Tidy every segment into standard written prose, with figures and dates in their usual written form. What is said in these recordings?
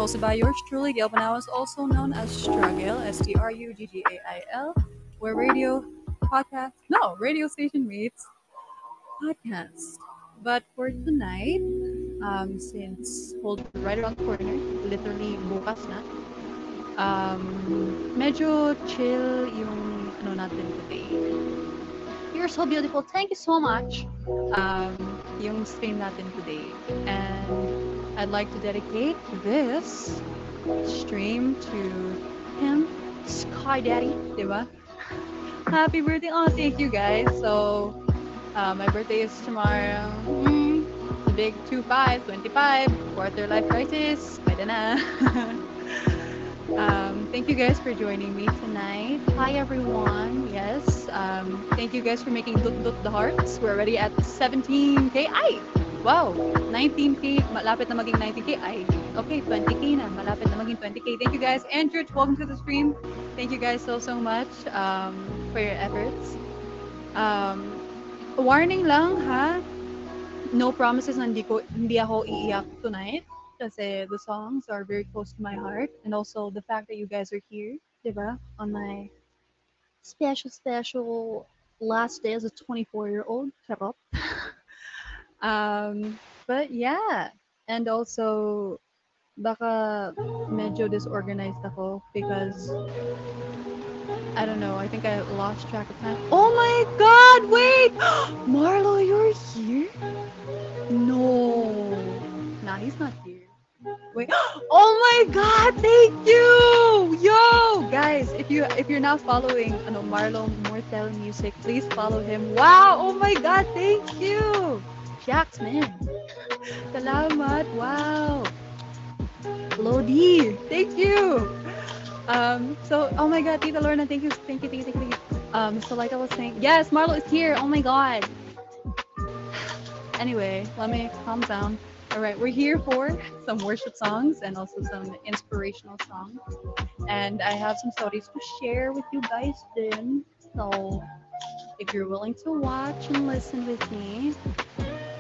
hosted by yours truly, Gail Panawas, also known as Struggle, Struggail, where radio station meets podcast. But for tonight, since hold right around the corner, literally bukas na, medyo chill yung ano natin today. You're so beautiful. Thank you so much. Yung stream natin today. And I'd like to dedicate this stream to him, Sky Daddy, diba? Happy birthday. Oh, thank you guys. So, my birthday is tomorrow. The big 25, 25, quarter life crisis. Pwede na. Thank you guys for joining me tonight. Hi everyone. Yes. Thank you guys for making Dut Dut the Hearts. We're already at 17K. Ay! Wow! 19K. Malapit na maging 19K. Ay! Okay, 20K na. Malapit na maging 20K. Thank you guys. Andrew, welcome to the stream. Thank you guys so much for your efforts. Warning lang ha. No promises na hindi ako iiyak tonight. Kasi the songs are very close to my heart. And also the fact that you guys are here, diba? On my special last day as a 24-year-old. Charot. But yeah. And also, baka medyo disorganized ako because I don't know. I think I lost track of time. Oh my God! Wait, Marlo, you're here? No, nah, he's not here. Wait. Oh my God! Thank you, yo, guys. If you're not following, Marlo Mortel Music, please follow him. Wow! Oh my God! Thank you. Shucks, man. Salamat. Wow. Lodi, thank you. So, oh my God, Tita Lorna, thank you. So like I was saying, yes, Marlo is here. Oh my God. Anyway, let me calm down. All right, we're here for some worship songs and also some inspirational songs. And I have some stories to share with you guys then. So, if you're willing to watch and listen with me,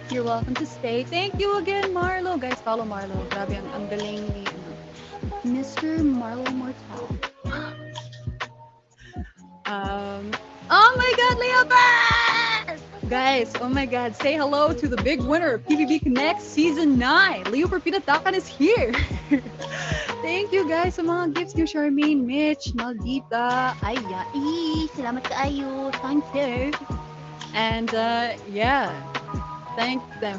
you're welcome to stay. Thank you again, Marlo. Guys, follow Marlo. Grabe, ang galing ni Mr. Marlo Mortal. Oh my God, Leopard! Guys, oh my God, say hello to the big winner of PBB Connect Season 9. Leopard Pinatakan is here. Thank you guys sa mga gifts niyo, Charmaine, Mitch, Maldita, Aya, salamat kaayo. Thank you. And yeah, thank them.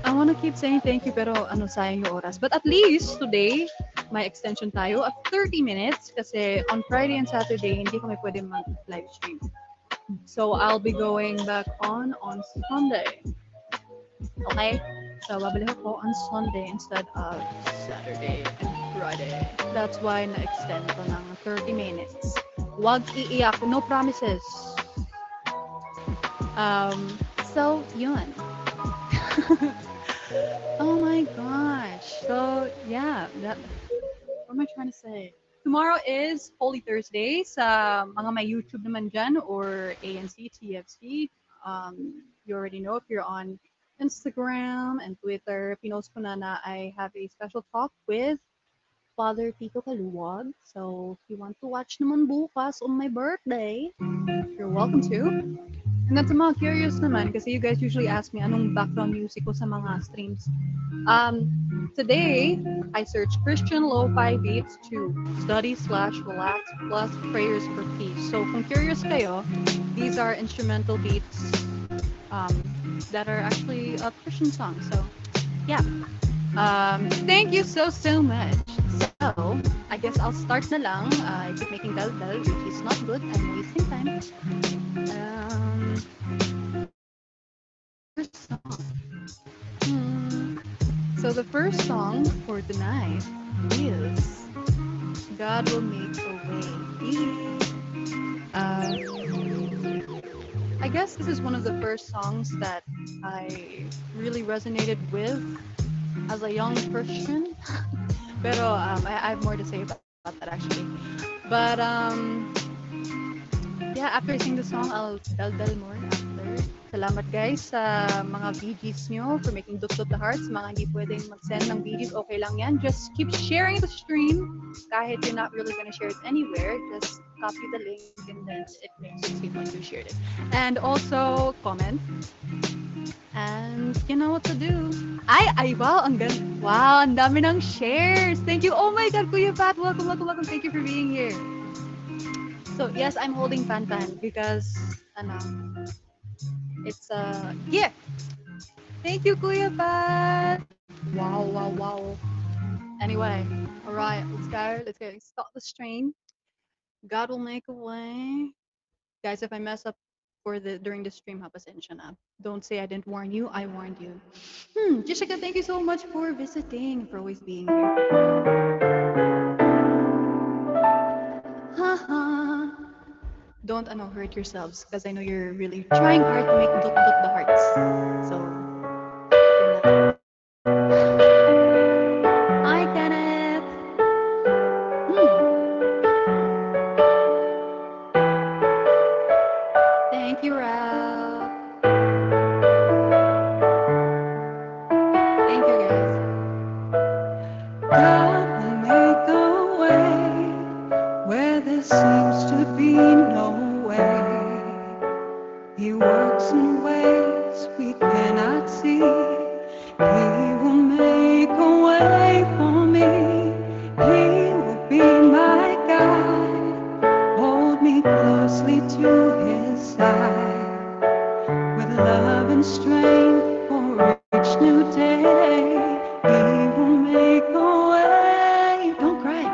I want to keep saying thank you pero sayang yung oras. But at least today, may extension tayo of 30 minutes kasi on Friday and Saturday, hindi kami pwede mag-live stream. So I'll be going back on Sunday. Okay? So babalik ako on Sunday instead of Saturday and Friday. That's why na-extend ko ng 30 minutes. Wag iiyak. No promises. So, yun. Oh my gosh. So, yeah. What am I trying to say? Tomorrow is Holy Thursday sa mga may YouTube naman dyan or ANC, TFC. You already know if you're on Instagram and Twitter. Pinost ko na I have a special talk with Father Tito Kaluwag. So, if you want to watch naman bukas on my birthday, you're welcome to. And then sa mga curious naman, kasi you guys usually ask me anong background music ko sa mga streams. Today, I searched Christian lo-fi beats to study/relax plus prayers for peace. So kung curious kayo, these are instrumental beats that are actually Christian songs. So yeah, thank you so much. So I guess I'll start na lang. I keep making dal-dal, which is not good. I'm wasting time. So the first song for tonight is God Will Make a Way. I guess this is one of the first songs that I really resonated with as a young Christian. Pero I have more to say about that actually. But yeah, after I sing the song, I'll tell more after. Salamat guys sa mga VGs nyo for making Dot the Hearts. Mga hindi pwedeng mag-send ng VGs, okay lang yan. Just keep sharing the stream. Kahit you're not really gonna share it anywhere, just copy the link and then it makes it seem like you shared it. And also, comment. And you know what to do. Wow, ang ganda. Wow, ang dami ng shares. Thank you. Oh my God, Kuya Pat. Welcome, welcome, welcome. Thank you for being here. So, yes, I'm holding Pantan because, ano, it's a gift. Thank you, Kuya Pat. Wow, wow, wow. Anyway, all right, let's go. Let's go. Stop the stream. God will make a way. Guys, if I mess up during the stream, ha, pasensya na. Don't say I didn't warn you. I warned you. Jessica, thank you so much for visiting, for always being here. Haha. Don't hurt yourselves because I know you're really trying hard to make Dot the Hearts. So, hi, Kenneth. Thank you, Ralph. Thank you, guys. God will make a way where there seems to be no way. He works in ways we cannot see. He will make a way for me. He will be my guide. Hold me closely to his side. With love and strength for each new day. He will make a way. Don't cry.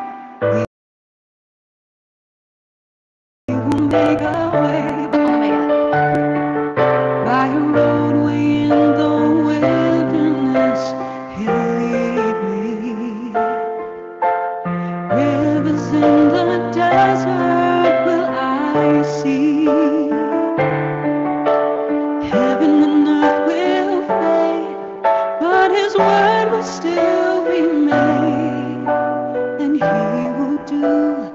He will make a way. Oh my God. By a roadway in the wilderness, he'll lead me. Rivers in the desert will I see. Heaven and earth will fade, but his word will still remain. And he will do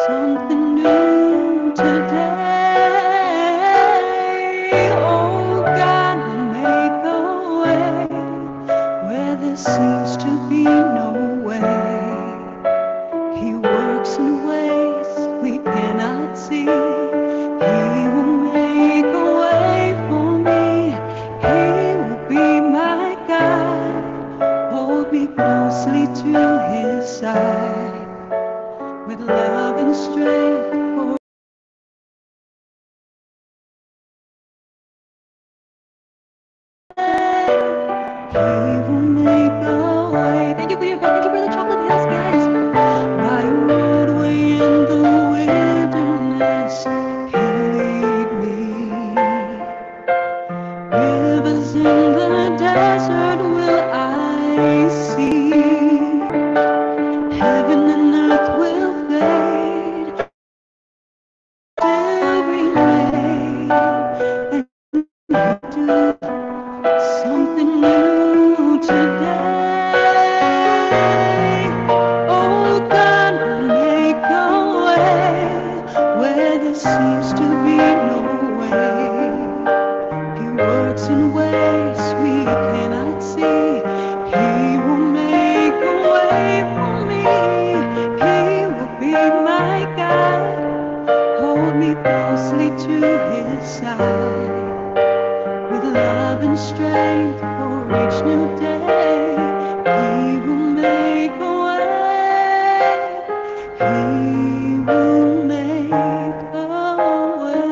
something new today. Oh, God will make a way where there seems to be no way. He works in ways we cannot see. He will make a way for me. He will be my guide. Hold me closely to his side. With love and strength for he will make a way. Thank you, Kuya Pat. Thank you for the chocolate house, guys. By a roadway in the wilderness, he'll lead me. Rivers in the desert will I see. Heaven and earth will fade, still remain. And do something new today. Oh, God will make a way where there seems to be no way. He works in ways we cannot see. He will make a way for me. He will be my guide. Hold me closely to his side. With love and strength for each new day, he will make a way. He will make a way.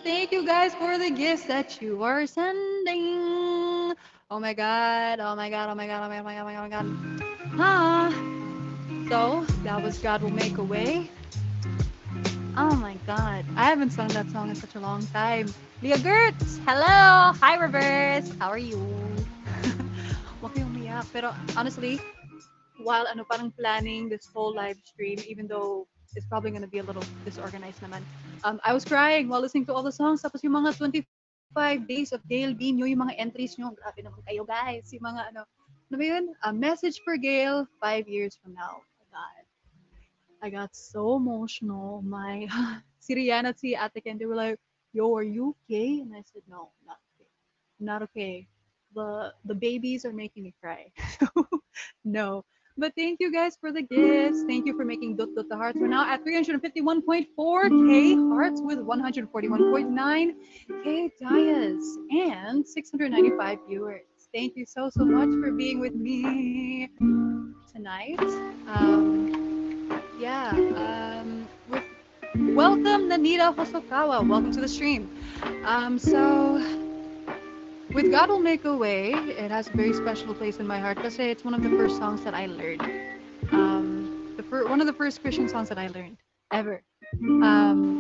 Thank you guys for the gifts that you are sending. Oh my God. Oh my God. Oh my God. Oh my God. Oh my God. Oh my God. Huh. So that was God Will Make a Way. Oh my God. I haven't sung that song in such a long time. Leah Gertz, hello. Hi, Reverse. How are you? Huwag kayong umiyak. Pero honestly, while parang planning this whole live stream, even though it's probably going to be a little disorganized naman, I was crying while listening to all the songs. Tapos yung mga 25 days of Gail B nyo, yung mga entries nyo, grabe naman kayo guys. Yung mga ano ba yun? A message for Gail 5 years from now. Oh God. I got so emotional. My si Rihanna at si Ate Ken, they were like, "Yo, are you okay?" And I said, "No, I'm not okay. I'm not okay. The babies are making me cry." So no. But thank you guys for the gifts. Thank you for making Dot Dot the hearts. We're now at 351.4K hearts with 141.9K dias and 695 viewers. Thank you so so much for being with me tonight. Yeah. With welcome Nanita Hosokawa. Welcome to the stream. So with God Will Make a Way, it has a very special place in my heart because it's one of the first songs that I learned. One of the first Christian songs that I learned ever.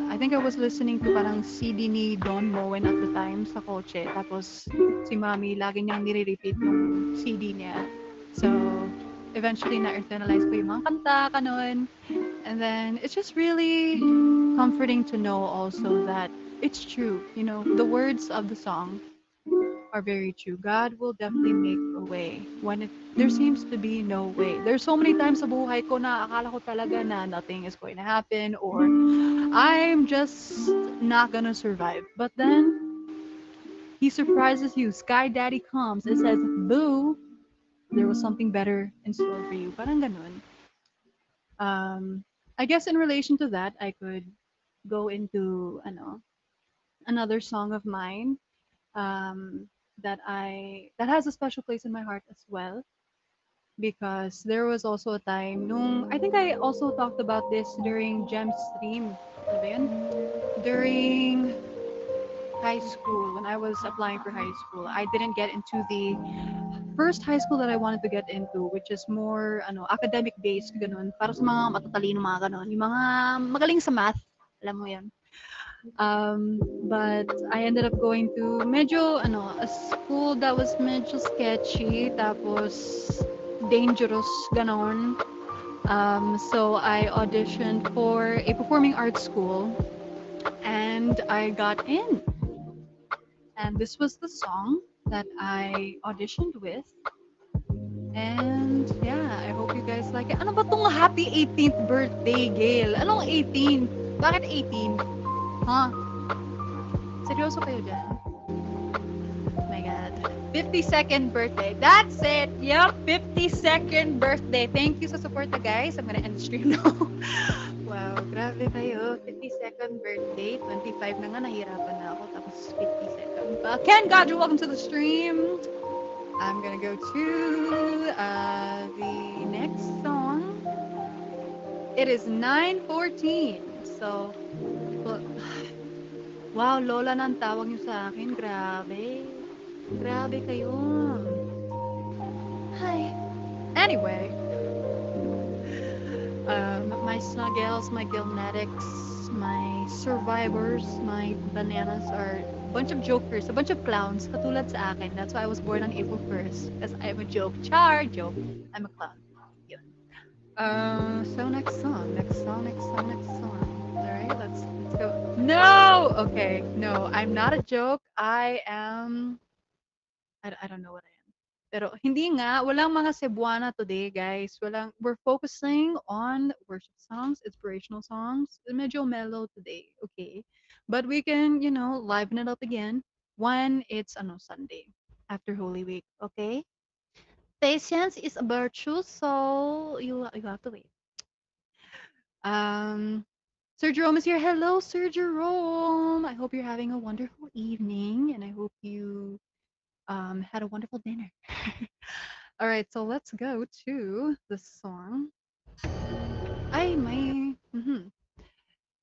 I think I was listening to parang CD ni Don Moen at the time sa kotse. Tapos si Mami lagi niyang nire-repeat yung CD niya. So eventually na-internalize ko yung mga kanta, kanon. And then it's just really comforting to know also that it's true. You know, the words of the song are very true. God will definitely make a way when there seems to be no way. There's so many times sa buhay ko na akala ko talaga na nothing is going to happen or I'm just not gonna survive. But then he surprises you. Sky Daddy comes and says, "Boo, there was something better in store for you." Parang ganun. I guess in relation to that, I could go into another song of mine that has a special place in my heart as well because there was also a time nung I think I also talked about this during Gem stream. Ano ba yun? During high school when I was applying for high school. I didn't get into the first high school that I wanted to get into, which is more academic based ganun para sa mga matatalino mga ganun, yung mga magaling sa math, alam mo 'yan. But I ended up going to medyo a school that was medyo sketchy tapos dangerous ganon. So I auditioned for a performing arts school and I got in. And this was the song that I auditioned with. And yeah, I hope you guys like it. Ano ba tong happy 18th birthday, Gail? Anong 18? Bakit 18? Huh? Seryoso kayo dyan? Oh my God. 52nd birthday. That's it. Yup, 52nd birthday. Thank you sa support guys. I'm gonna end the stream now. Wow, grabe kayo. 52nd birthday. 25 na nga, nahirapan na ako. Tapos 52nd pa. Ken Gadjo, welcome to the stream. I'm gonna go to the next song. It is 9:14. So, wow, Lola na ang tawag niyo sa akin. Grabe. Grabe kayo. Hi. Anyway. My snuggles, my gilnetics, my survivors, my bananas are a bunch of jokers, a bunch of clowns, katulad sa akin. That's why I was born on April 1st. Because I'm a joke. Char! Joke. I'm a clown. Yun. So next song. Alright, let's go. No! Okay, no, I'm not a joke. I don't know what I am. Pero hindi nga, walang mga Cebuana today, guys. We're focusing on worship songs, inspirational songs. Medyo mellow today, okay? But we can, liven it up again when it's Sunday after Holy Week, okay? Patience is a virtue, so you have to wait. Sir Jerome is here. Hello, Sir Jerome. I hope you're having a wonderful evening, and I hope you had a wonderful dinner. All right, so let's go to the song. Ay, may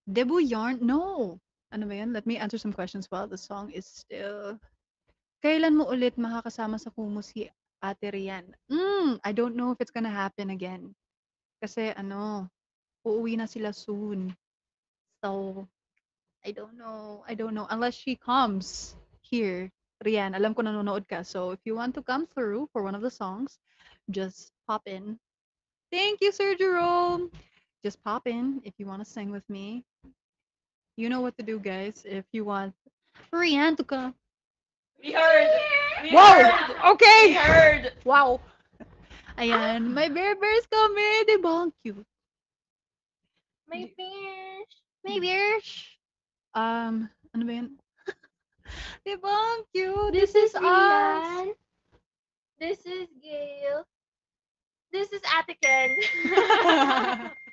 debut yarn? No. Ano ba yan? Let me answer some questions while the song is still. Kailan mo ulit makakasama sa Kumu si Ate Rian? I don't know if it's gonna happen again. Kasi uuwi na sila soon. So, I don't know. Unless she comes here. Rian, alam ko nanonood ka. So, if you want to come through for one of the songs, just pop in. Thank you, Sir Jerome. Just pop in if you want to sing with me. You know what to do, guys. If you want Rian to come. We heard. Whoa! Okay! We heard. Wow! Ayan, may bear bears kami. Diba? Ang cute. My fish. My fish. Ano ba yun? Diba, ang cute. This This is is us. Ian. This is Gail. This is Ate Ken.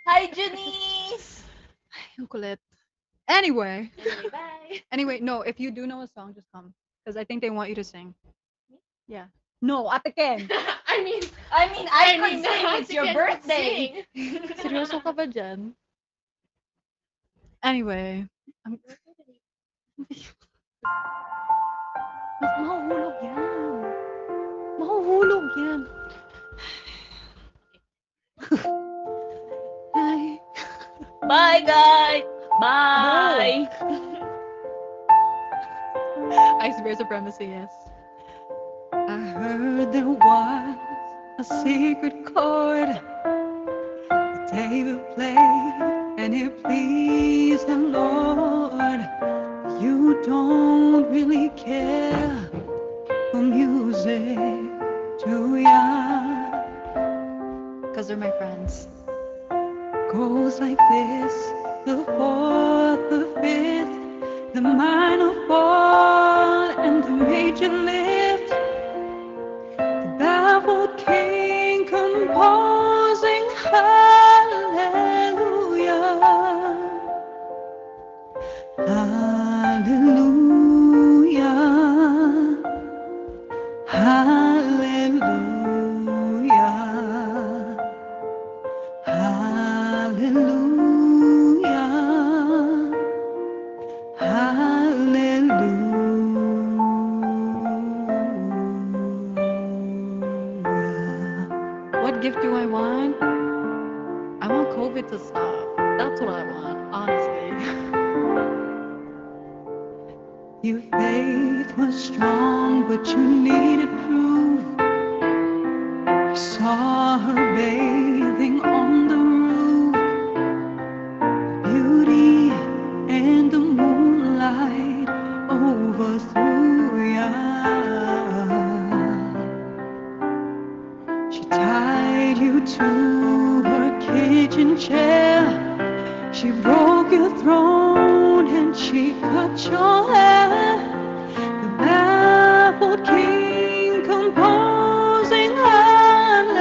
Hi, Janice! Ang kulit. Anyway. Anyway, bye. Anyway, no, if you do know a song, just come. Because I think they want you to sing. Yeah. No, Ate Ken. I mean, I mean, I could sing. It's Ate your Ken could birthday. sing. Seryoso ka ba dyan? Anyway. Mahuhulog yan. Mahuhulog yan. Hi. Bye, guys! Bye! Iceberg supremacy, yes. I heard there was a secret chord that David played and it pleased the Lord. You don't really care for music, do ya? Because they're my friends. Goes like this, the fourth, the fifth, the minor fall and the major lift. The baffled king composing hallelujah. Hallelujah. Hallelujah. Hallelujah. Hallelujah. What gift do I want? I want COVID to stop. That's what I want, honestly. Your faith was strong, but you needed proof. You saw her bathing on the roof. Beauty and the moonlight overthrew ya. She tied you to her kitchen chair. She broke your throne and she cut your hair. The baffled king composing hallelujah.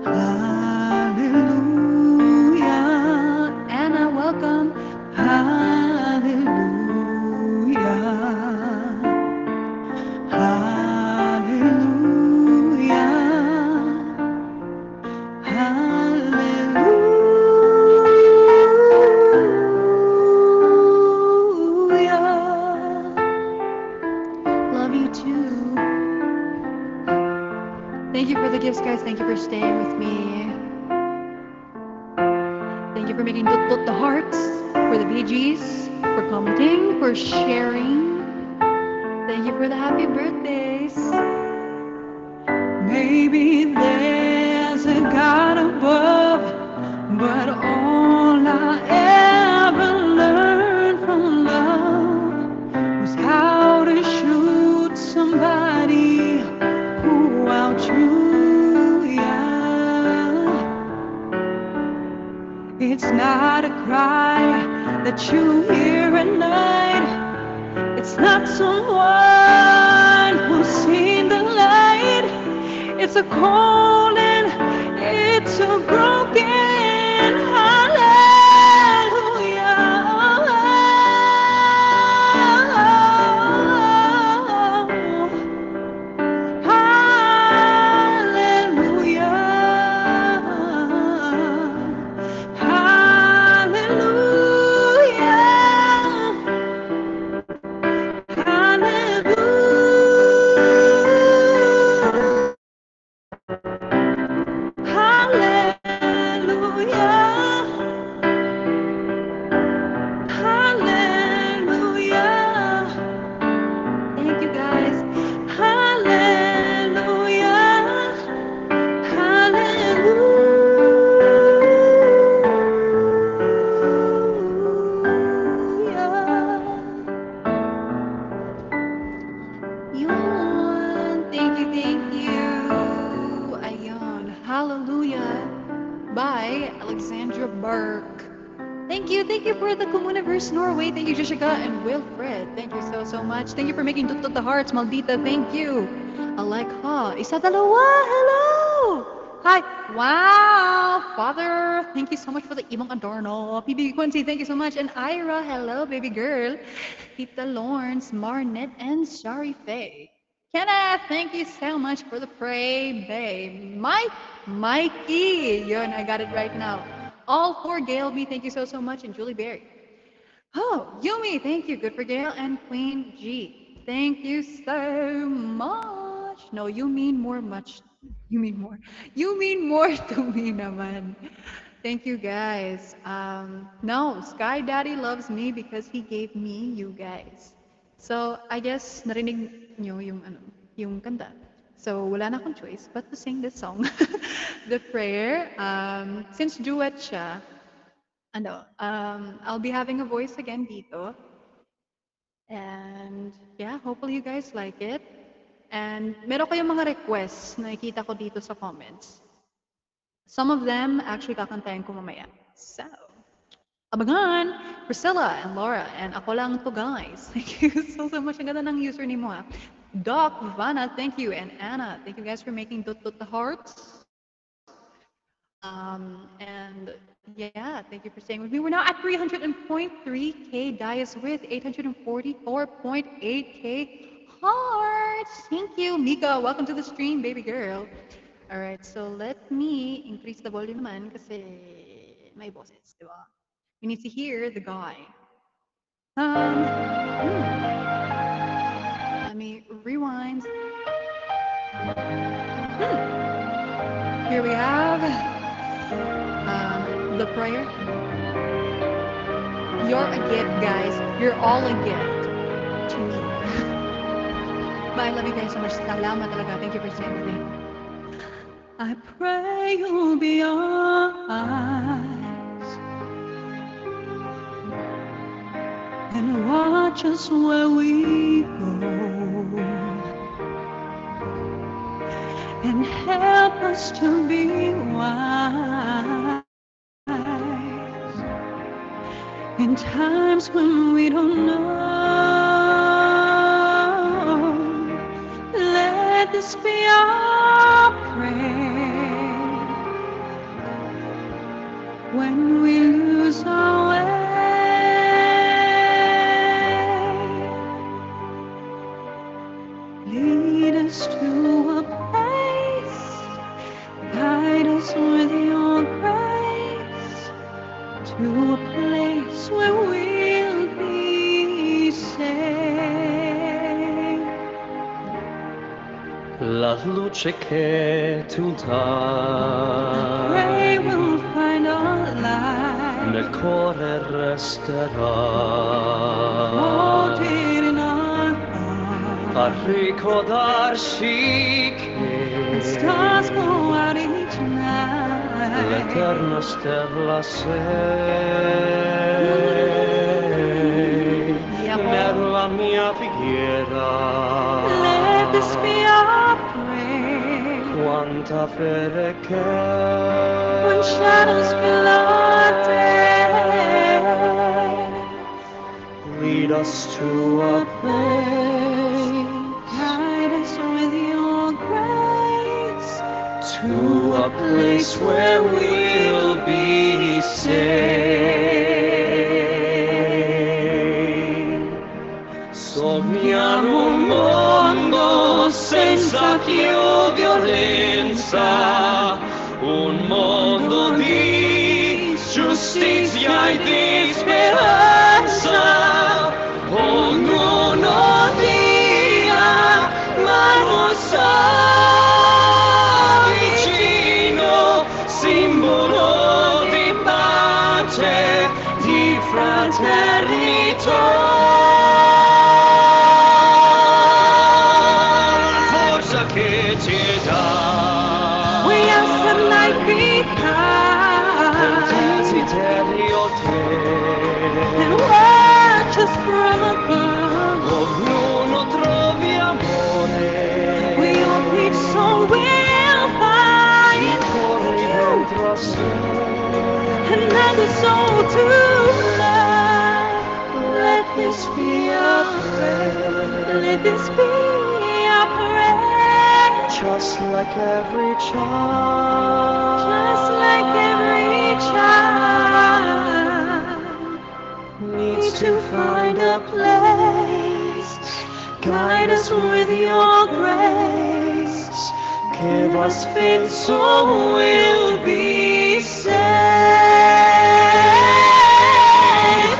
Hallelujah. And I welcome. Hallelujah. Hallelujah. Hallelujah. Love you too. Thank you for the gifts, guys. Thank you for staying with me. Thank you for making the hearts, for the BGs, for commenting, for sharing. Thank you for the happy birthdays. Maybe there's a God above, but all I ever learned from love was how to shoot somebody who outdrew ya. It's not a cry that you hear at night. It's not someone who's seen the light. It's a calling, it's a broken hallelujah. Hallelujah. Hallelujah. for the Communiverse Norway. Thank you, Jessica and Wilfred. Thank you so much. Thank you for making Tutut the Hearts, Maldita. Thank you. Alexa, Isa dalawa. Hello. Hi. Wow. Father, thank you so much for the Imong Adorno. PB Quincy, thank you so much. And Ira, hello, baby girl. Tita Lawrence, Marnet, and Shari Faye. Kenneth, thank you so much for the pray, babe. Mikey. Yun, I got it right now. All for Gail B, thank you so much. And Julie Berry. Oh, Yumi, thank you. Good for Gail. And Queen G, thank you so much. No, you mean more much. You mean more. You mean more to me naman. Thank you guys. No, Sky Daddy loves me because he gave me you guys. So, I guess narinig nyo yung kanta. So, wala na akong choice but to sing this song. The prayer. Since duet siya, I'll be having a voice again dito. And yeah, hopefully you guys like it. And meron kayong mga requests na nakikita ko dito sa comments. Some of them actually kakantayin ko mamaya. So, abangan! Priscilla and Laura and ako lang to guys. Thank you so much. Ang ganda ng username mo ha. Doc, Vanna, thank you. And Anna, thank you guys for making Tut the Hearts. And yeah, thank you for staying with me. We're now at 300.3K Dias with 844.8K hearts. Thank you, Mika. Welcome to the stream, baby girl. All right, so let me increase the volume naman kasi may boses, di ba? We need to hear the guy. Let me rewind. Here we have the prayer. You're a gift, guys. You're all a gift to me. But I love you guys so much. Salamat talaga. Thank you for staying with me. I pray you'll be our eyes and watch us where we go and help us to be wise in times when we don't know. Let this be our prayer when we lose our way. Lead us to a place, guide us with your grace, to a place where we'll be safe. La luce che tu dai, Pray we'll find our light, nel cuore resterà, hold it in our a heart. ricordarci The stars che go out each night. l'eterna stella sei nella mia preghiera. Let this be our prayer Quanta fede che when shadows fill our day. lead us to a place, Guide us with your grace to a place where we'll be safe. Sogniamo un mondo senza più violenza, un mondo di giustizia e di speranza. Ognuno dia mano vicino, simbolo di pace, di fraternità. Forza che ci dà, We ask that light be kind desiderio te. and watch us from above. Ognuno trovi amore, We all need so we'll find corri you dentro a sé. another soul to love. this be our prayer. Just like every child. Just like every child Needs to find a place. Guide us with your grace. Give us faith So we'll be saved.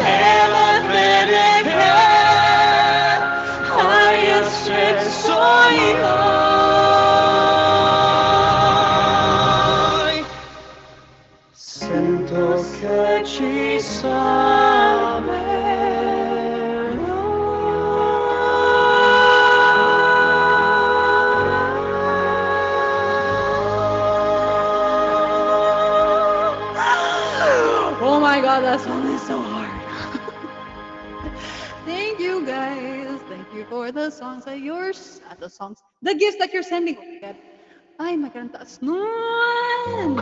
Heaven benedicat, highest soy hoy. Sento che ci Oh my god, that song is so hard. Thank you guys. Thank you for the songs that the gifts that you're sending. Ay, maganda taas nun.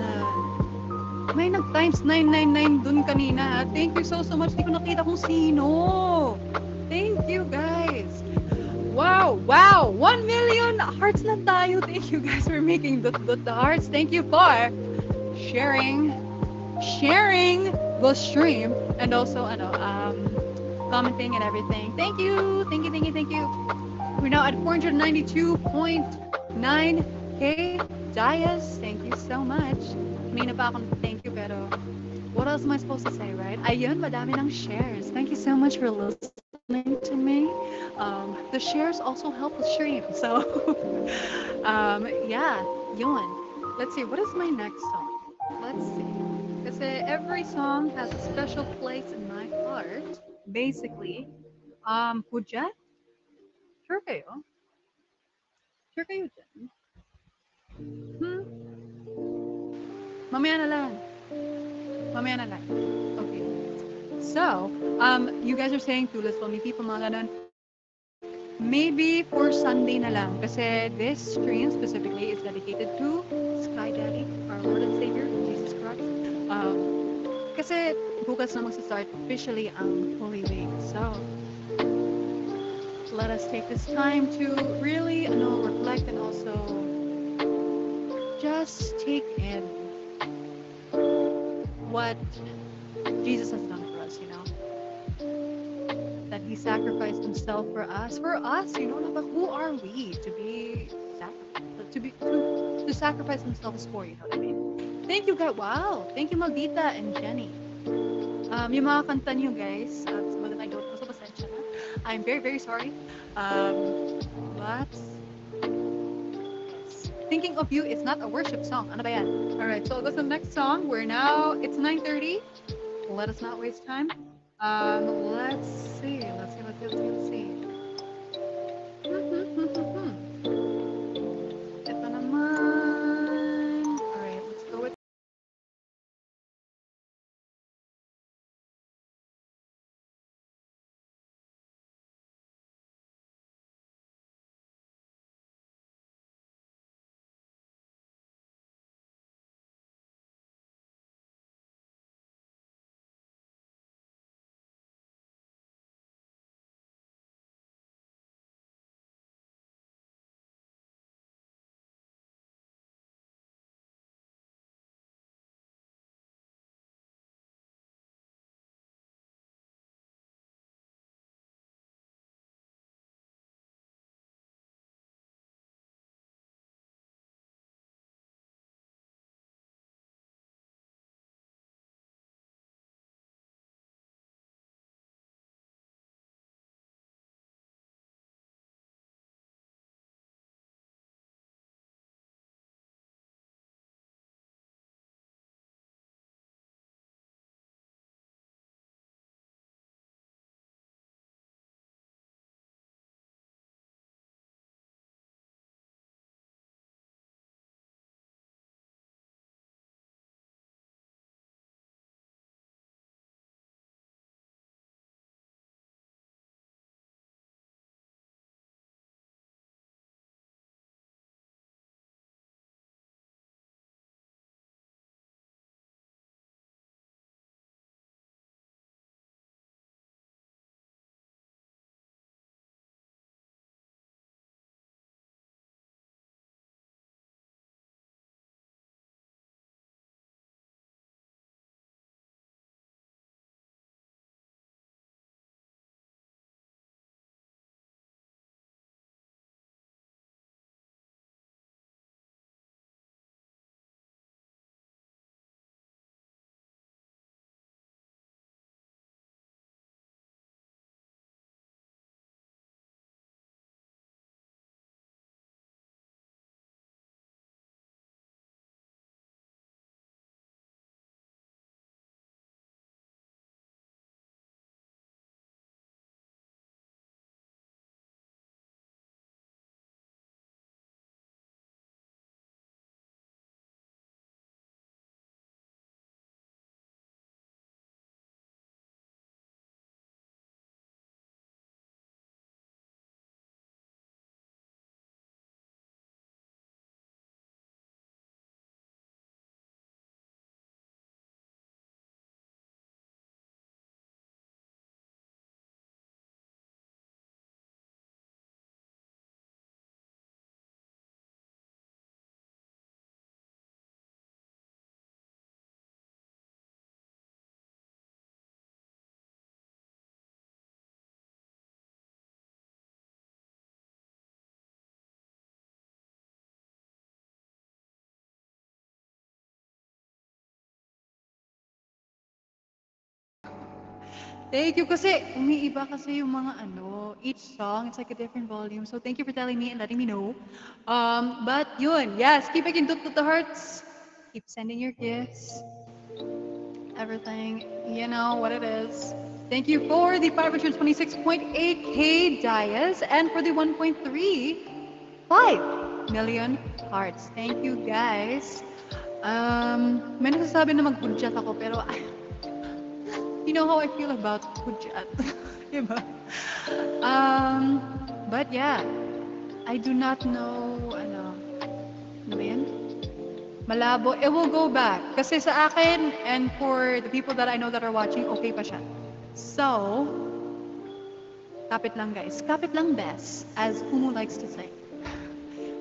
May nag-times 999 dun kanina. Thank you so much. Di ko nakita kung sino. Thank you guys. Wow, 1 million hearts na tayo. Thank you guys for making the hearts. Thank you for sharing the stream and also commenting and everything. Thank you. We're now at 492.9k. Dias, thank you so much. Kanina pa akong thank you pero what else am I supposed to say, right? Ayun, madami ng shares. Thank you so much for listening to me. The shares also help the stream. So, yeah, yun. Let's see, what is my next song? Let's see. Kasi every song has a special place in my heart. Basically, Pujat? Sure kayo? Sure kayo dyan? Mamaya na lang. Okay. So, you guys are saying tulis pamiti pa mga ganun. Maybe for Sunday na lang. Kasi this stream specifically is dedicated to Sky Daddy, our Lord and Savior, Jesus Christ. Kasi bukas na magsa-start officially ang Holy Week. So, let us take this time to really reflect and also just take in what Jesus has done for us, that he sacrificed himself for us, but who are we to be to sacrifice themselves for, you know what I mean? Thank you guys. Wow, thank you Maldita and Jenny. Yung mga kanta niyo guys, sa mga nag-note ko, so pasensya na. I'm very, very sorry. But Thinking of You is not a worship song. Ano ba yan? Alright, so I'll go to the next song. It's 9:30. Let us not waste time. Let's see. Ito naman. Alright, let's go with Thank you. Kasi umiiba kasi yung mga each song, it's like a different volume. So thank you for telling me and letting me know. But yun, yes, keep making the hearts. Keep sending your gifts. Everything, you know what it is. Thank you for the 526.8K Dias and for the 1.35 million hearts. Thank you guys. May nagsasabi na mag-hudyat ako pero you know how I feel about hudyat. Diba? But yeah, I do not know ano ba yan? Malabo. It will go back. Kasi sa akin and for the people that I know that are watching, okay pa siya. So, kapit lang guys. Kapit lang best, as Kumu likes to say.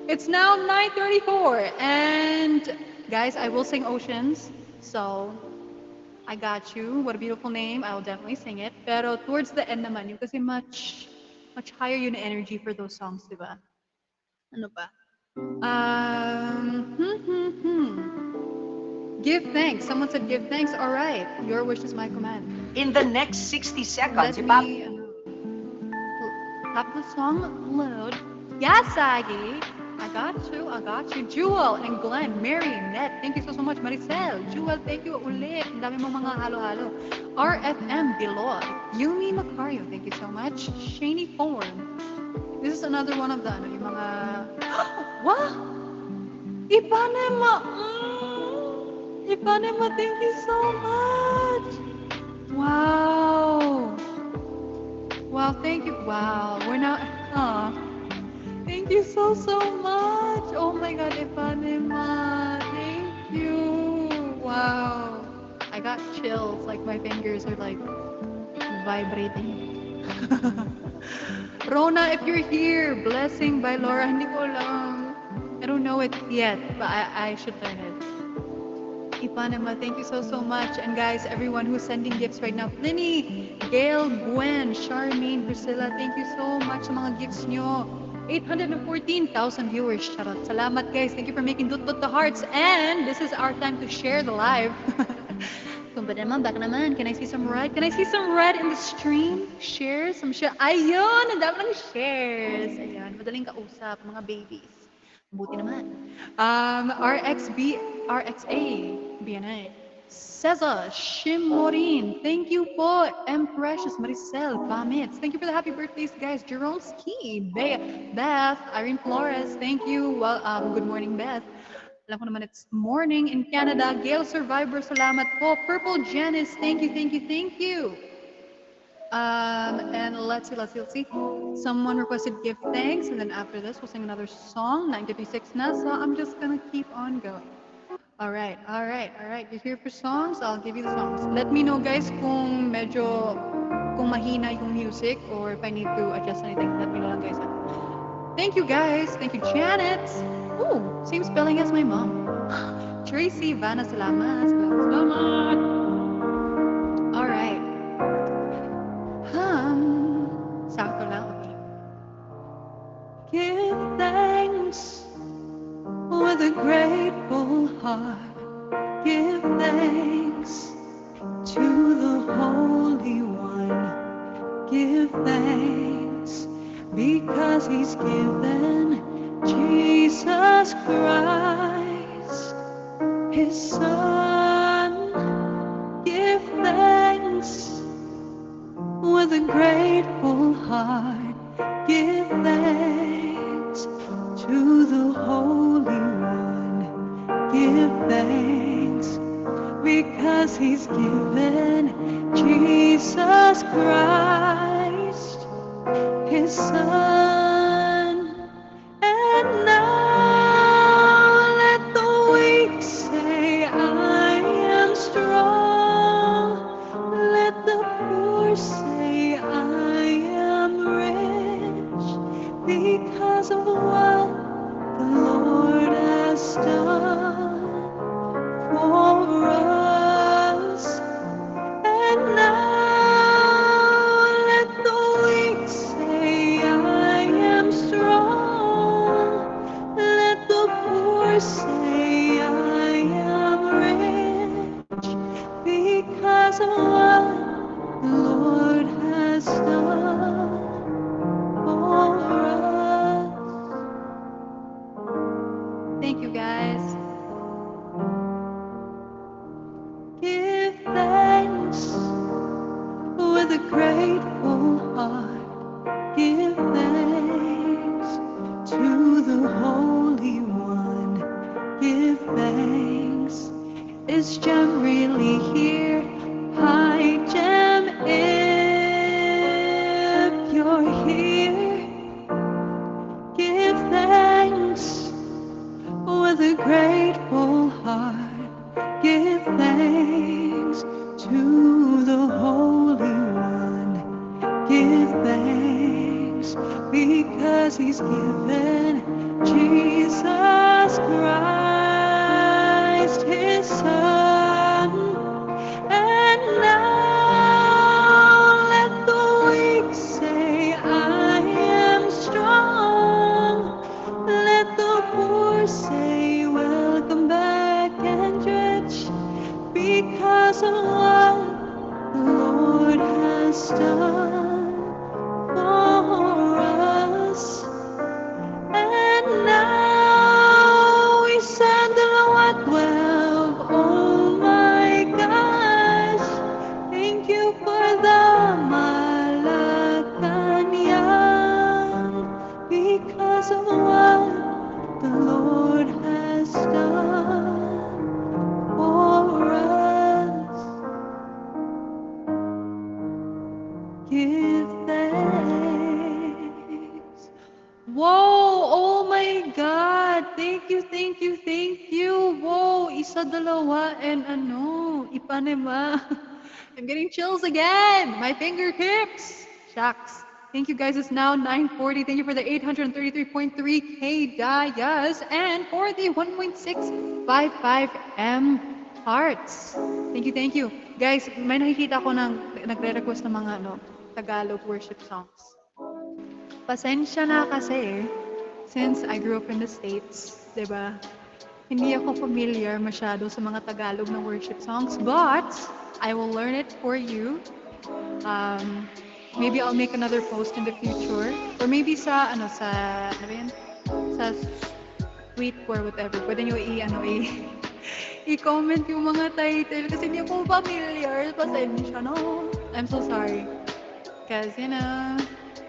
It's now 9:34 and guys, I will sing Oceans. So, I got you. What a beautiful name. I will definitely sing it. Pero towards the end naman, yung kasi much higher yung energy for those songs, di ba? Ano ba? Give thanks. Someone said give thanks. All right. Your wish is my command. In the next 60 seconds, Let me have the song load. Yes, Aggie. I got you. Jewel and Glenn, Mary, Ned, thank you so much. Maricel, Jewel, thank you ulit. Ang dami mong mga halo-halo. RFM Beloy, Yumi Macario, thank you so much. Shani Form. This is another one of the yung mga what? Ipanema. Ipanema, thank you so much. Wow. Wow, thank you. Wow, we're not. Thank you so much. Oh my God, Ipanema. Thank you. Wow. I got chills. Like my fingers are like vibrating. Rona, if you're here, Blessing by Laura. Hindi ko alam. I don't know it yet, but I should learn it. Ipanema, thank you so much. And guys, everyone who's sending gifts right now. Pliny, Gail, Gwen, Charmaine, Priscilla, thank you so much sa mga gifts nyo. 814,000 viewers. Shoutout. Salamat guys. Thank you for making dot the hearts. And this is our time to share the live. Kumba naman, back naman. Can I see some red? Can I see some red in the stream? Share some share. Ayun! Ang dami ng shares. Ayan. Madaling kausap, mga babies. Buti naman. RXA, BNA. Cesar, Shimorin, thank you po. M. Precious, Maricel, Pamits. Thank you for the happy birthdays, guys. Jerome Ski, Beth, Irene Flores, thank you. Well, good morning, Beth. Alam ko naman it's morning in Canada. Gail Survivor, salamat po. Purple Janice, thank you. And let's see. Someone requested give thanks, and then after this, we'll sing another song, 9:56 na, so I'm just gonna keep on going. All right. You're here for songs? I'll give you the songs. Let me know, guys, kung mahina yung music or if I need to adjust anything. Let me know lang, guys. Thank you, guys. Thank you, Janet. Ooh, same spelling as my mom. Tracy, Vanna, salamat. All right. Sakto lang, okay. Give thanks with a grateful heart. Give thanks to the Holy One. Give thanks because He's given Jesus Christ, His Son. Give thanks with a grateful heart. Give thanks to the Holy One. Give thanks because He's given Jesus Christ, His Son. And now let the weak say, I am strong. Let the poor say, I am rich because of what the Lord has done for us. And now let the weak say, I am strong. Let the poor say, I am rich because of what the Lord grateful heart give thanks to the Holy One. Give thanks. Is Jem really here? Hi, Jem. If you're here, give thanks with a grateful heart. Give thanks to the Holy One. Give thanks because He's given Jesus Christ, His Son. And now let the weak say, I am strong. Let the poor say, welcome back and rich, because of what the Lord has done for us. And now we send what 12. Oh my gosh, thank you for the Malacanang, because of what the Lord has done for us. Give thanks. Whoa! Oh my God! Thank you, thank you, thank you! Whoa! Isa, dalawa, and ano, Ipanema. I'm getting chills again! My fingertips! Shucks. Thank you guys, it's now 9:40. Thank you for the 833.3K Dayas and for the 1.655M hearts. Thank you, thank you. Guys, may nakikita ko ng nagre-request ng mga Tagalog worship songs. Pasensya na kasi, since I grew up in the States, diba? Hindi ako familiar masyado sa mga Tagalog na worship songs, but I will learn it for you. Maybe I'll make another post in the future. Or maybe sa tweet or whatever. Pwede nyo i-comment yung mga title kasi hindi ako familiar. Pasensya, no? I'm so sorry. Because,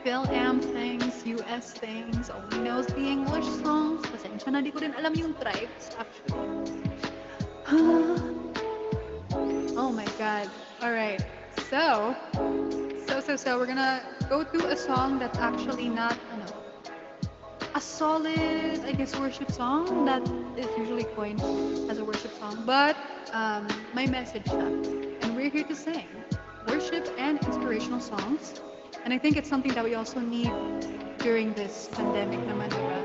Phil Am things, US things, only knows the English songs. Pasensya na, di ko rin alam yung tribes, actually. Oh my God. Alright. So, we're gonna go to a song that's actually not, a solid, I guess, worship song that is usually coined as a worship song, but my message siya. And we're here to sing worship and inspirational songs. And I think it's something that we also need during this pandemic naman, diba?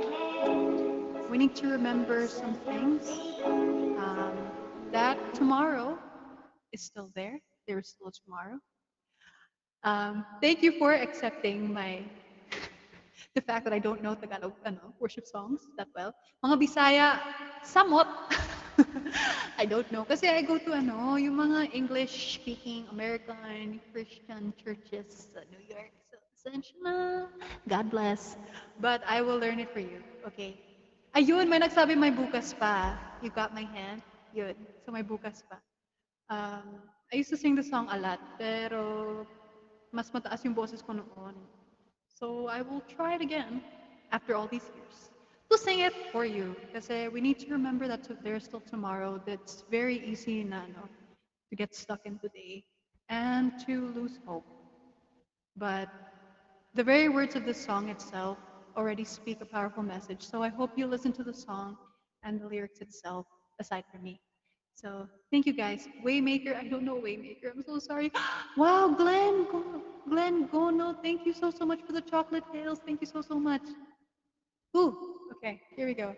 We need to remember some things, that tomorrow is still there. There is still tomorrow. Thank you for accepting the fact that I don't know Tagalog worship songs that well. Mga Bisaya, somewhat. I don't know. Kasi I go to yung mga English-speaking American Christian churches sa New York. So, essentially, God bless. But I will learn it for you. Okay? Ayun, may nagsabi may bukas pa. You got my hand? Yun. So may bukas pa. I used to sing the song a lot, pero mas mataas yung boses ko noon. So I will try it again after all these years to sing it for you. Kasi we need to remember that there's still tomorrow. That's very easy to get stuck in today and to lose hope. But the very words of this song itself already speak a powerful message. So I hope you listen to the song and the lyrics itself aside from me. So thank you guys. Waymaker, I don't know Waymaker. I'm so sorry. Wow, Glenn Gono, thank you so much for the chocolate tails. Thank you so much. Ooh, okay, here we go.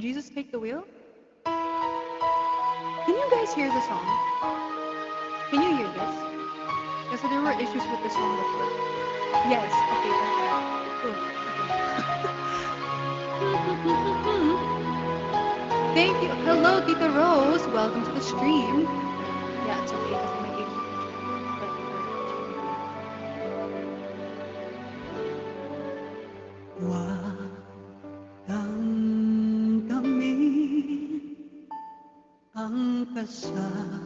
Jesus, take the wheel. Can you guys hear the song? Can you hear this? Because there were issues with the song before. Yes, okay, okay. Thank you. Hello, Tita Rose. Welcome to the stream. Yeah, it's okay. That's my age. Walang kami ang kasawi.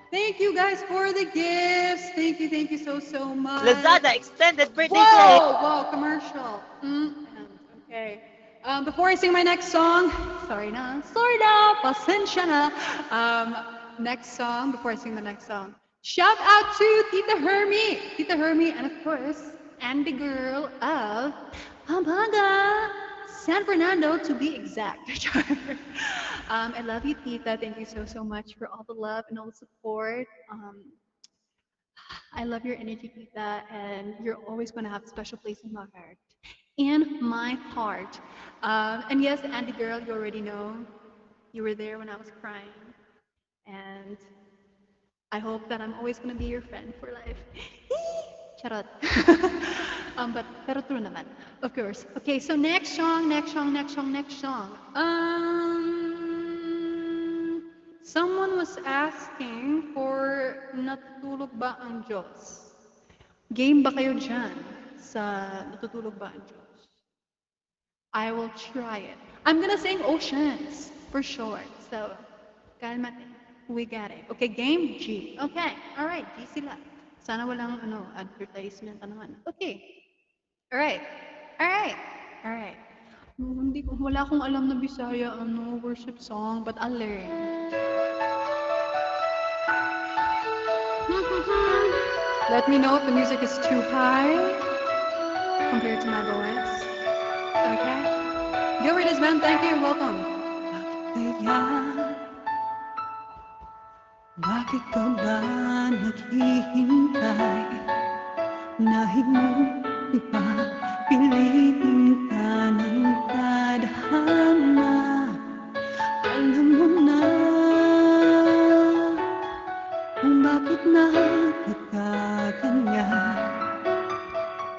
Thank you guys for the gifts. Thank you so much. Lazada extended birthday Whoa, cake. whoa, commercial. Okay. Before I sing my next song, sorry na, pasensya na. Next song, before I sing the next song, shout out to Tita Hermie, and of course, Andy Girl of Pampanga, San Fernando to be exact. I love you, Tita. Thank you so much for all the love and all the support. I love your energy, Tita, and you're always going to have a special place in my heart. In my heart. And yes, Andy Girl, you already know. You were there when I was crying. And I hope that I'm always going to be your friend for life. Charot. Pero true naman, of course. Okay, so next song. Someone was asking for natutulog ba ang Diyos? Game ba kayo dyan sa natutulog ba ang Diyos? I will try it. I'm gonna sing Oceans for short. So, kalmate. We got it. Okay, game G. Okay, alright, G sila. Sana walang advertisement naman. Okay. Alright. Wala akong alam na Bisaya worship song, but I'll learn. Let me know if the music is too high compared to my voice. Okay? Go with this, man. Thank you. Welcome. Bakit ka ba naghihintay? Nahig mo pa piliin ka ng tadhana. Alam mo na kung bakit nakakaganya.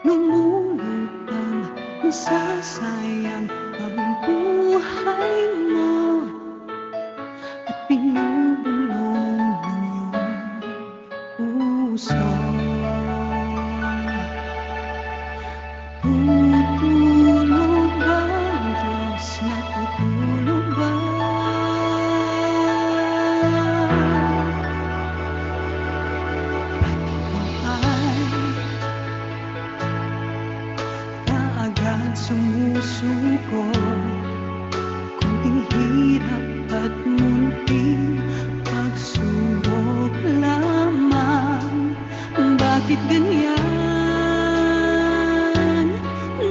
Lumulog kang nasasayang ang buhay mo at pinubulong ng iyong puso. Tutulog ba ang Diyos? Natutulog ba? Kaagad sumusuko kunting hirap at munting pagsubok lamang. Bakit ganyan?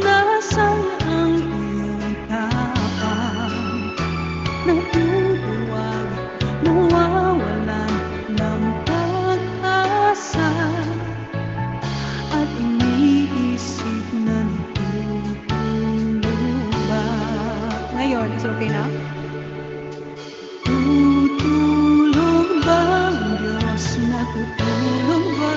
Nasaan ang iyong tapang? Natutuwag, nawawalan ng pag-asa at iniisip na natutulog ba? Ngayon, is it okay now? Tutulog ba ang Diyos? Natutulog ba?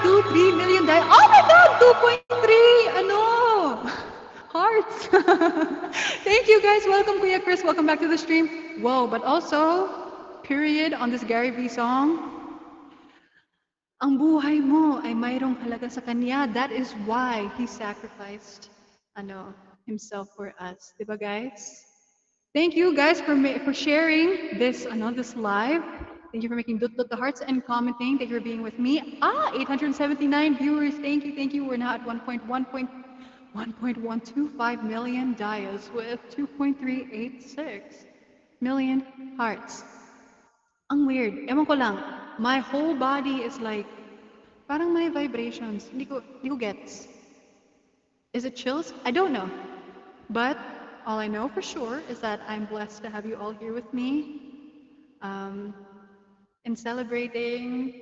3 million Oh my God, 2.3 hearts. Thank you guys. Welcome, Kuya Chris. Welcome back to the stream. Whoa, but also, period on this Gary V song. Ang buhay mo ay mayroong halaga sa kanya. That is why he sacrificed himself for us. Diba, guys? Thank you guys for sharing this live. Thank you for making the hearts and commenting. Thank you for being with me. 879 viewers. Thank you. We're now at 1.125 million dias with 2.386 million hearts. Ang weird. Ewan ko lang. My whole body is like, parang may vibrations. Hindi ko gets. Is it chills? I don't know. But all I know for sure is that I'm blessed to have you all here with me. In celebrating,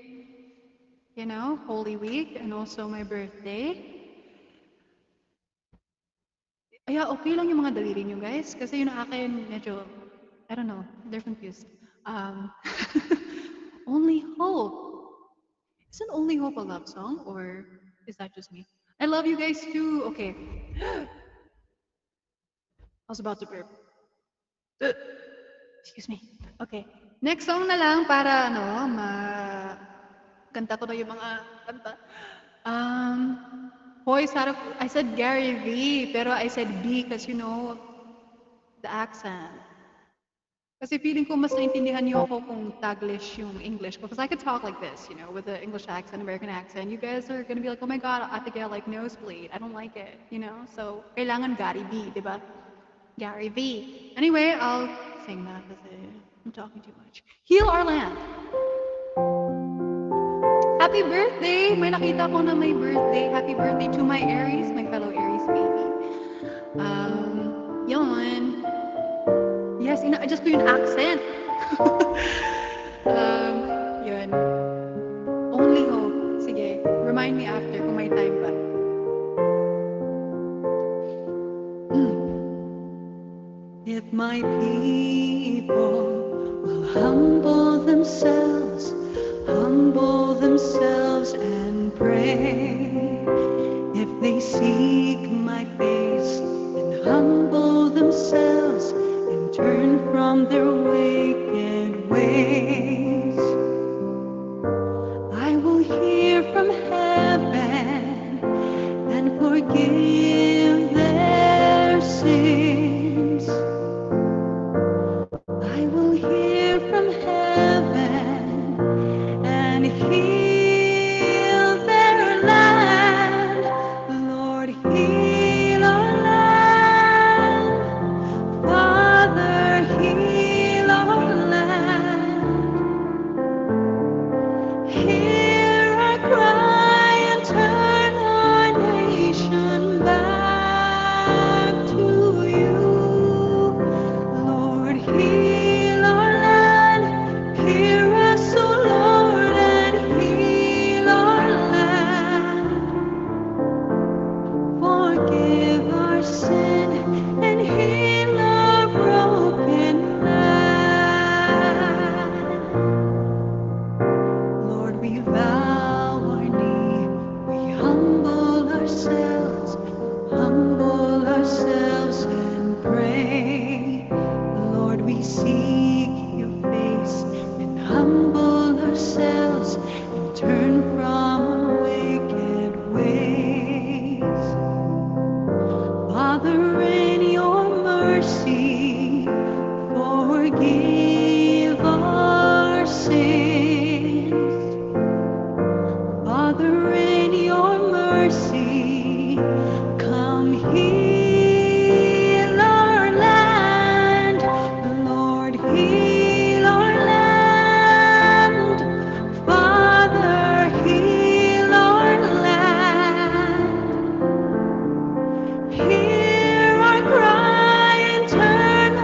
Holy Week and also my birthday. Kaya okay lang yung mga daliri nyo, guys. Kasi yung akin, medyo, I don't know, they're confused. Only Hope. Isn't Only Hope a love song? Or is that just me? I love you guys too. Okay. I was about to burp. Excuse me. Okay. Next song na lang para kanta ko na yung mga kanta. Hoy, Sarah, I said Gary V, pero I said B because the accent. Kasi feeling ko mas naintindihan niyo ako kung Taglish yung English ko. Because I could talk like this, with the English accent, American accent. You guys are gonna be like, oh my God, Ate Gail, like nosebleed. I don't like it, So, kailangan Gary V, diba? Gary V. Anyway, I'll sing that kasi I'm talking too much. Heal Our Land. Happy birthday! May nakita ko na may birthday. Happy birthday to my Aries, my fellow Aries baby. Yon. Yes, ina-adjust ko yung accent. Yun. Only Hope. Sige, remind me after kung may time pa. If my people will humble themselves and pray, if they seek my face and humble themselves and turn from their wicked ways, I will hear from heaven and forgive their sins. I will hear from heaven and heal their land. Lord, heal our land. Father, heal our land. Hear our cry and turn our nation back to you. Lord, heal our land. Hear us, O Lord, and heal our land. Forgive our sin and heal our broken land. Lord, we bow our knee, we humble ourselves and pray. Lord, we seek your face and humble ourselves and turn from our wicked ways. Father, in your mercy, forgive our sins. Father, in your mercy, come heal our land. Lord, heal our land. Father, heal our land. Hear our cry and turn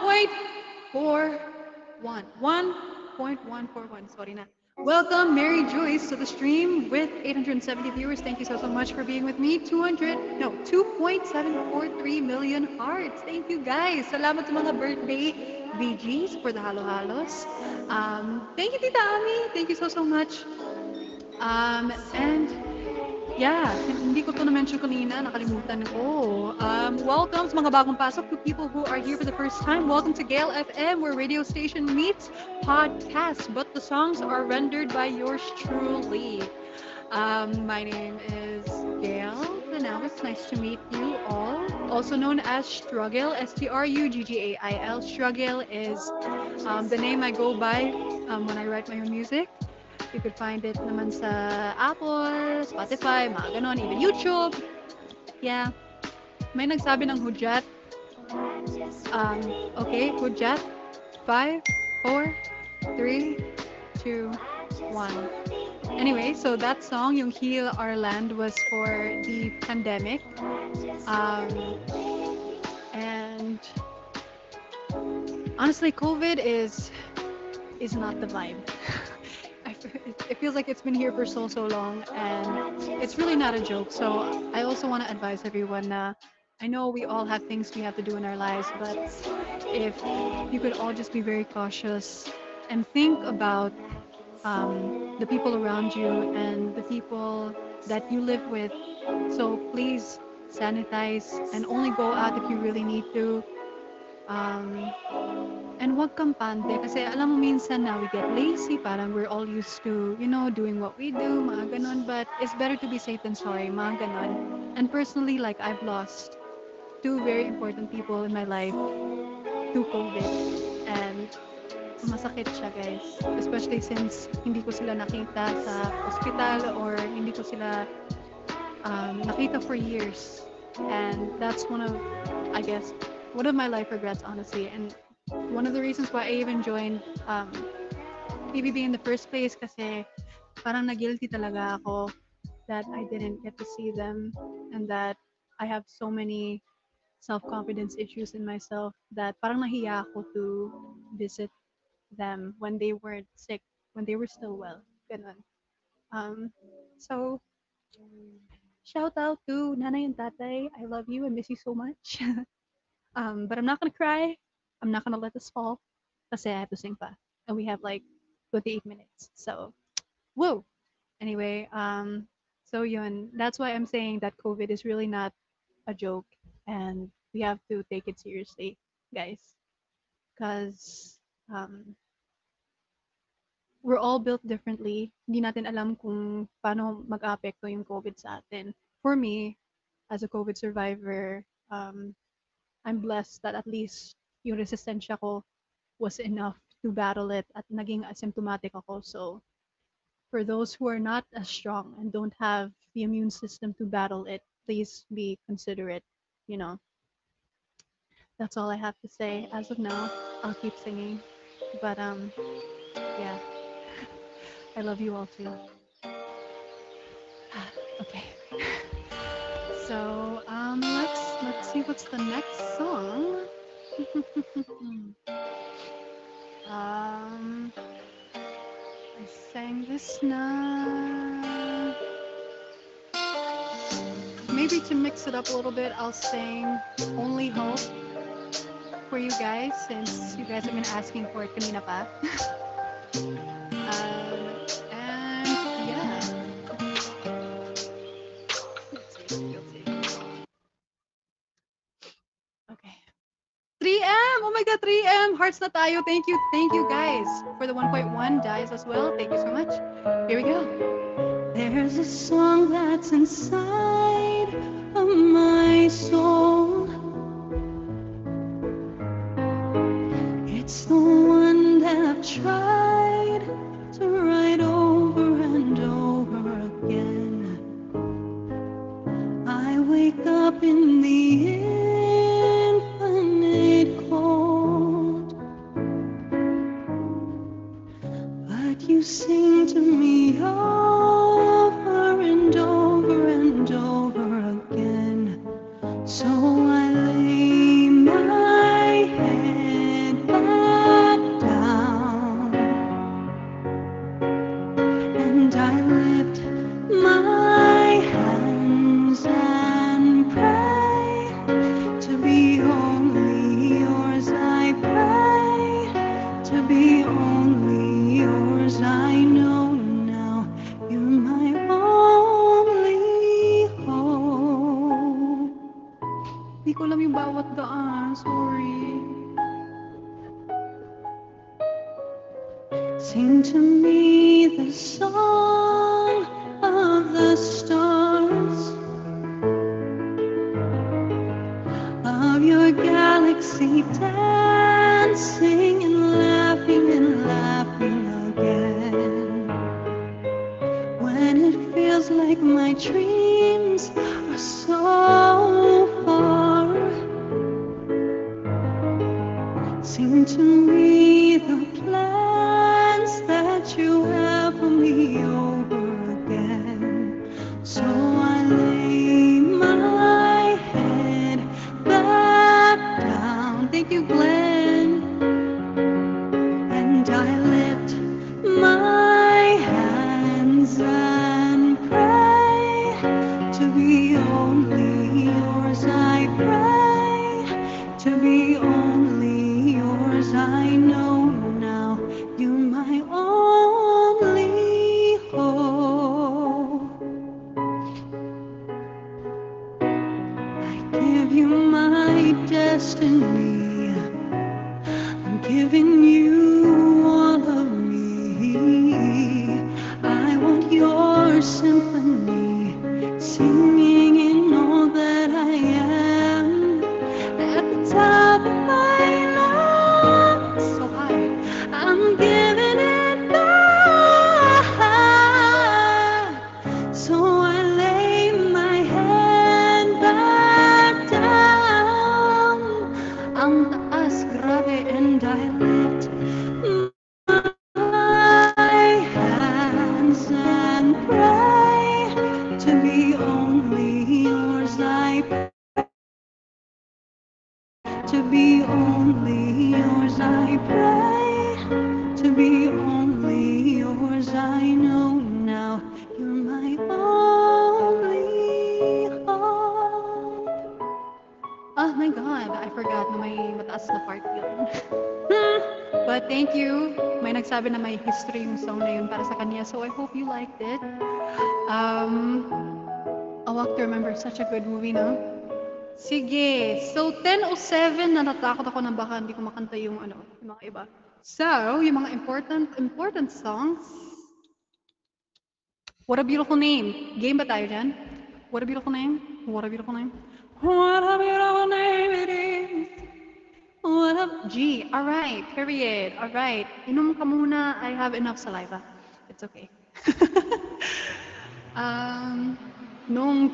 1.41. 1.141. Sorry na. Welcome, Mary Joyce, to the stream with 870 viewers. Thank you so much for being with me. 2.743 million hearts. Thank you, guys. Salamat sa mga birthday VGs for the halo-halos. Thank you, Tita Ami. Thank you so much. And yeah, hindi ko to na-mention kanina, nakalimutan ko. Welcome sa mga bagong pasok, to people who are here for the first time. Welcome to Gale FM, where radio station meets podcast, but the songs are rendered by yours truly. My name is Gail Canales. Nice to meet you all. Also known as Struggle, Struggail. Struggle is the name I go by when I write my own music. You could find it naman sa Apple, Spotify, mga ganon, even YouTube. Yeah. May nagsabi ng hudyat. Okay, hudyat. 5, 4, 3, 2, 1. Anyway, so that song, yung Heal Our Land, was for the pandemic. And honestly, COVID is not the vibe. It feels like it's been here for so long, and it's really not a joke. So I also want to advise everyone I know we all have things we have to do in our lives, but if you could all just be very cautious and think about the people around you and the people that you live with. So please sanitize and only go out if you really need to. And wag kampante kasi alam mo minsan na we get lazy, parang we're all used to, doing what we do, mga ganon, but it's better to be safe than sorry, mga ganon. And personally, like, I've lost 2 very important people in my life to COVID, and masakit siya, guys, especially since hindi ko sila nakita sa hospital or hindi ko sila nakita for years, and that's one of my life regrets, honestly. And one of the reasons why I even joined PBB in the first place kasi parang na-guilty talaga ako that I didn't get to see them, and that I have so many self-confidence issues in myself that parang nahiya ako to visit them when they weren't sick, when they were still well. Ganun. So shout out to Nanay and Tatay. I love you. I miss you so much. But I'm not gonna cry. I'm not gonna let this fall kasi I have to sing pa. And we have like 28 minutes. So, whoa. Anyway, so yun. That's why I'm saying that COVID is really not a joke, and we have to take it seriously, guys. Because we're all built differently. Hindi natin alam kung paano mag-apekto yung COVID sa atin. For me, as a COVID survivor, I'm blessed that at least yung resistensya ko was enough to battle it at naging asymptomatic ako. So for those who are not as strong and don't have the immune system to battle it, please be considerate, That's all I have to say as of now. I'll keep singing. But yeah. I love you all too. Okay. So let's see what's the next song. I sang this now. Maybe to mix it up a little bit, I'll sing Only Hope for you guys, since you guys have been asking for it kanina pa. And yeah. Okay. 3M! Oh my god, 3M! Hearts na tayo. Thank you guys for the 1.1 dies as well. Thank you so much. Here we go. There's a song that's inside of my soul. It's the one that I've tried to write over and over again. I wake up in the infinite cold, but you sing to me over and over and over again. So I lay my head Sing to me the song of the stars, of your galaxy dancing and laughing again. When it feels like my dreams are so far, sing to me the plans that you have for me over again. So I lay my head back down. Thank you, Glenn. And I lift my hands and pray to be only yours. I pray to be only yours. I know now you're my only hope. I give you my destiny. I'm giving you all of me. I want your symphony, singing in all that I am. At the top of my lungs, so high, I'm giving it back. So I lay my head back down. Ang taas, grabe, and I lift my hands and pray to be only yours. I pray to be only yours. I pray to be only yours. I know now you're my only hope. Oh my God, I forgot na may mataas na part yun. But thank you. May nagsabi na may history yung song na yun para sa kanya. So I hope you liked it. A Walk to Remember, such a good movie, no? Sige. So 10:07 na natakot ako na baka hindi ko makanta yung yung mga iba. So, yung mga important songs. What a Beautiful Name. Game ba tayo dyan? What a Beautiful Name. What a Beautiful Name. What a beautiful name it is. What a G. All right. Period. All right. Inom ka muna. I have enough saliva. It's okay. Nung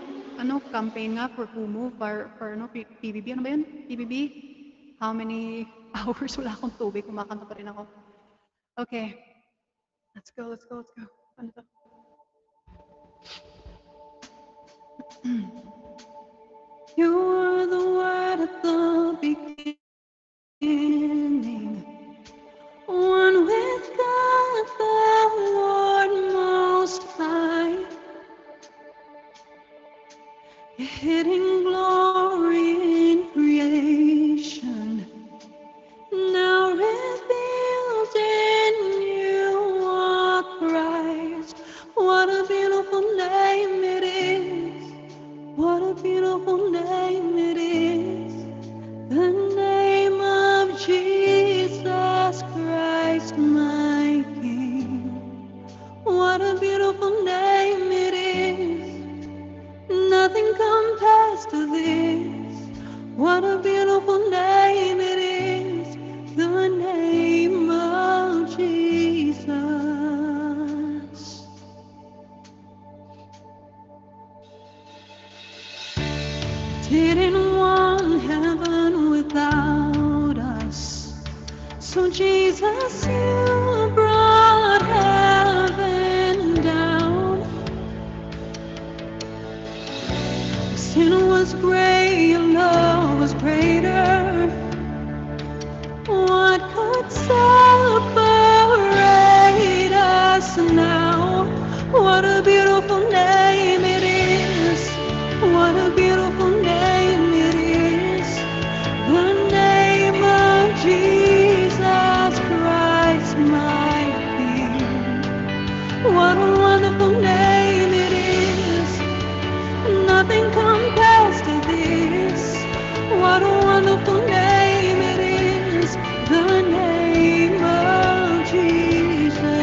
campaign nga for Kumu, for PBB, ano ba yun? PBB? How many hours wala akong tubig, kumakanta pa rin ako. Okay. Let's go. Ano to? You were the word at the beginning, one with God the Lord Most High, hidden glory in creation, now revealed in you are Christ. What a beautiful name it is. What a beautiful name it is. The name of Jesus Christ, my King. What a beautiful name it is. Nothing compares to this. What a beautiful name it is. The name of Jesus. Didn't want heaven without us. So Jesus, you brought heaven down. Sin was great, your love was greater. What could separate us now? What a beautiful name it is. What a beautiful name it is. The name of Jesus Christ, my King. What a wonderful name it is. Nothing compares to this. What a wonderful name it is. The name of Jesus.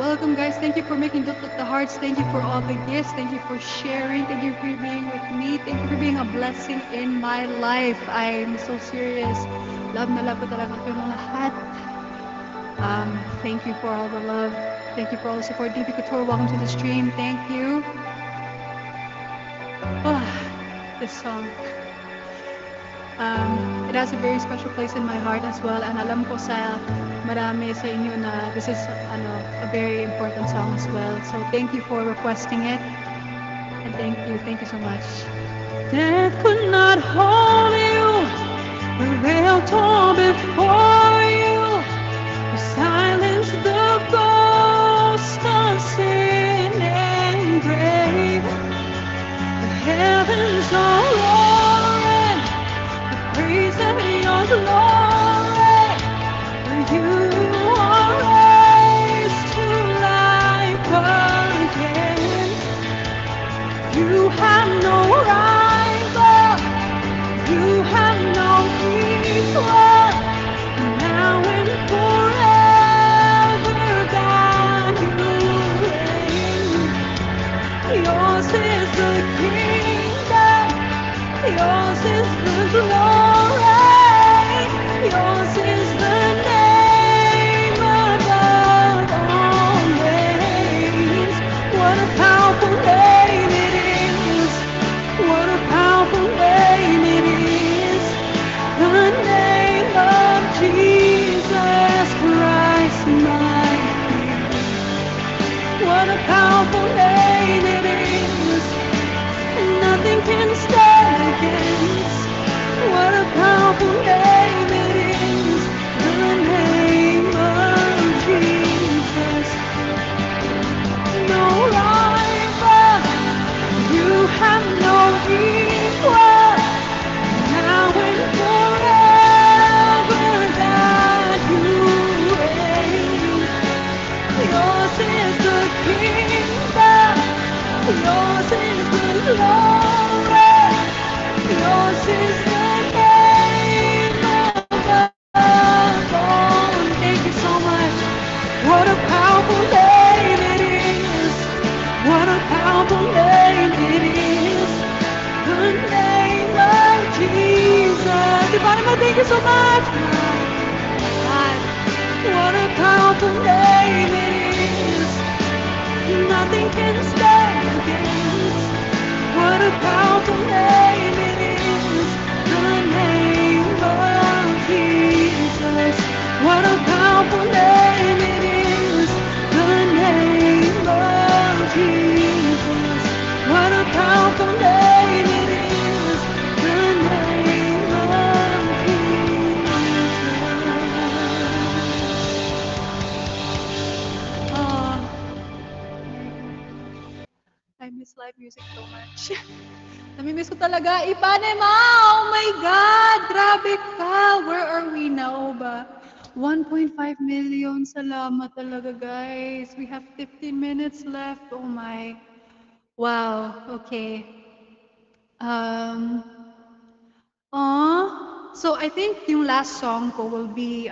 welcome, guys. Thank you for making Dutluk the Hearts. Thank you for all the gifts. Thank you for sharing. Thank you for being with me. Thank you for being a blessing in my life. I'm so serious. Love na love ko talaga kayong lahat. Thank you for all the love. Thank you for all the support. DP Couture, welcome to the stream. Thank you. Oh, this song. It has a very special place in my heart as well, and alam ko sa marami sa inyo na this is a very important song as well. So thank you for requesting it, and thank you so much. Death could not hold you, the veil tore before you, you silenced the ghost of sin and grave. The heavens are roaring, the praise of your glory, for you are raised to life again. You have no rival, you have no equal, now and forever, God, you reign. Yours is the kingdom, yours is the glory, yours is the name above all names. What a powerful name it is, what a powerful name it is, the name of Jesus Christ my King. What a powerful name it is, nothing can stand against. What a powerful name it is, the name of Jesus. No rival, you have no equal, now and forever, that you reign. Yours is the kingdom, yours is the glory, yours is the name above all. Thank you so much. What a powerful name it is, what a powerful name it is, the name of Jesus. Everybody, thank you so much. God, what a powerful name it is, nothing can stand against. What a powerful name it is, the name of Jesus. What a powerful name it is, the name of Jesus. What a powerful name it is, the name of Jesus. Oh, I miss live music so much. Namimiss ko talaga. Ipanema! Oh my God! Grabe ka! Where are we now ba? 1.5 million. Salamat talaga, guys. We have 15 minutes left. Oh my. Wow. Okay. So I think yung last song ko will be,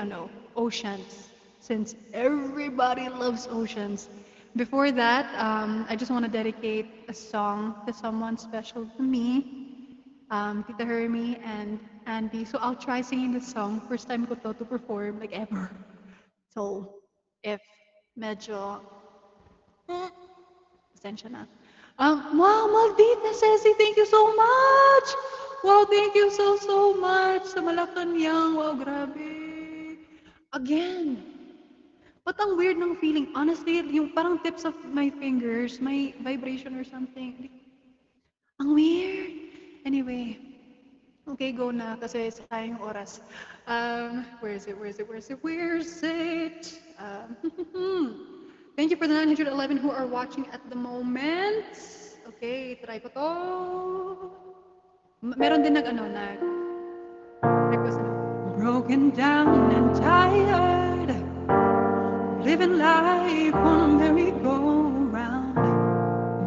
Oceans. Since everybody loves Oceans. Before that, I just want to dedicate a song to someone special to me, Tita Hermie and Andy. So I'll try singing this song. First time ko to perform, like ever. So if medyo, pasensya na. Wow, Maldita Ceci, thank you so much! Wow, thank you so much sa Malacanang. Wow, grabe. Again. But ang weird ng feeling, honestly, yung parang tips of my fingers, may vibration or something. Ang weird. Anyway, okay, go na kasi sayang yung oras. Where is it? Thank you for the 911 who are watching at the moment. Okay, try ko to. Meron din request na. Broken down and tired, living life on a merry-go-round.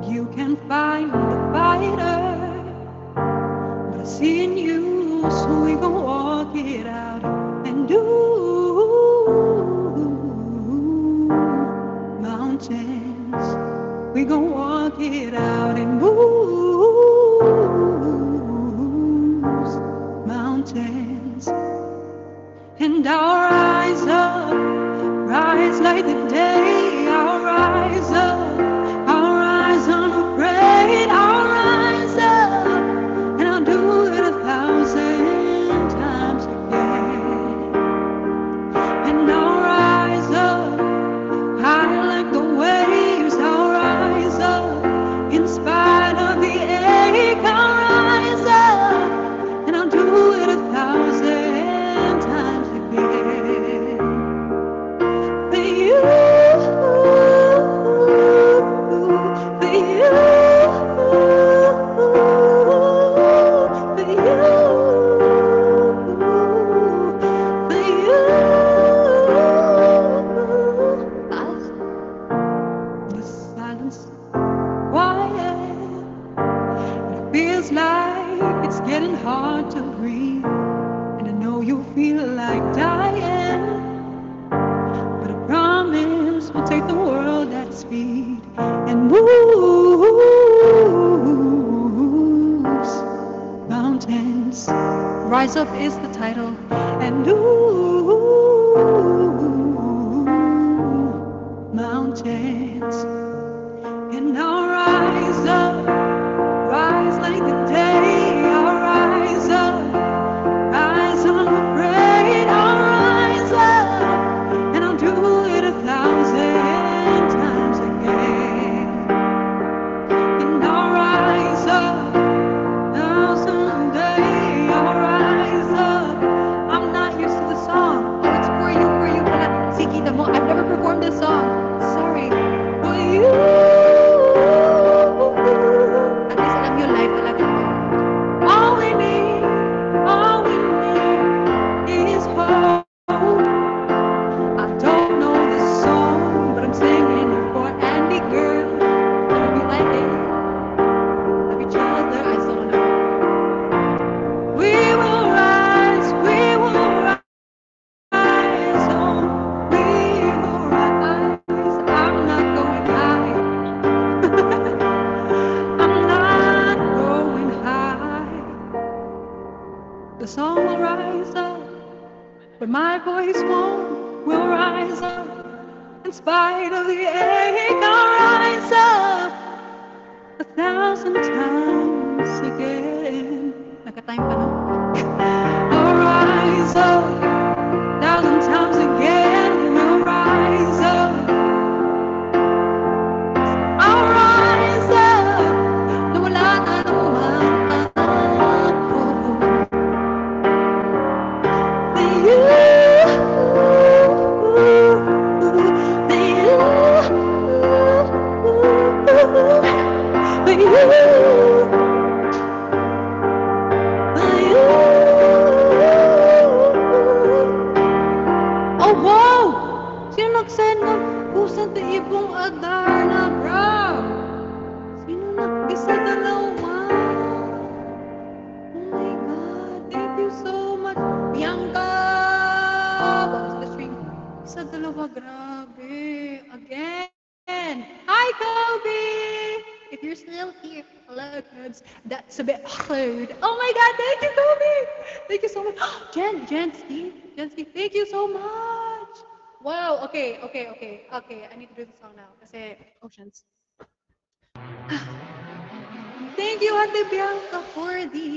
You can find a fighter, but I see in you, so we gon' walk it out and do. We gon' walk it out and moves mountains. And I'll rise up, rise like the day. I'll rise up, I'll rise unafraid. I'll rise up, and I'll do it 1,000 times again. And I'll rise up, high like the waves. I'll rise up, in spite of the ache. I'll rise up, and I'll do it 1,000 times again. For you, for you, for you, for you. The silence quiet. It feels like it's getting hard to breathe. And I know you feel like dying. But I promise we'll take the world at speed and moves mountains. Rise Up is the title. And mountains. And I'll rise up, rise like the day. I'll rise up, rise unafraid. I'll rise up, and I'll do it 1,000 times again. And I'll rise up, 1,000 day. I'll rise up. I'm not used to the song. Oh, it's for you, pala. Sikita mo, I've never performed this song. Sorry. For you. At least alam yung live talaga to. All we need is hope. I don't know this song, but I'm singing it for Andy girl. Love you like it. Love each other, I still don't know. We will rise on. We will rise. I'm not going high. I'm not going high. The song will rise up, but my voice won't. Will rise up in spite of the ache. I'll rise up 1,000 times again. Naka-time pa, no? I'll rise up 1,000 times again. We'll rise up. I'll rise up. Na wala na naman ako. For you, for you, for you. Oh, wow! Sino nag-send ng pusang taibong Adarna, bro? Sino nag-isa dalawa? Oh my God, thank you so much. Bianca! What was the stream? Isa dalawa, grabe. Again. Hi, Kobe! If you're still here, hello, kids. That's a bit hard. Oh my God, thank you, Kobe! Thank you so much. Jen, Steve, thank you so much. Wow, okay. I need to do the song now. Kasi oceans. Thank you, Ate Bianca, for the...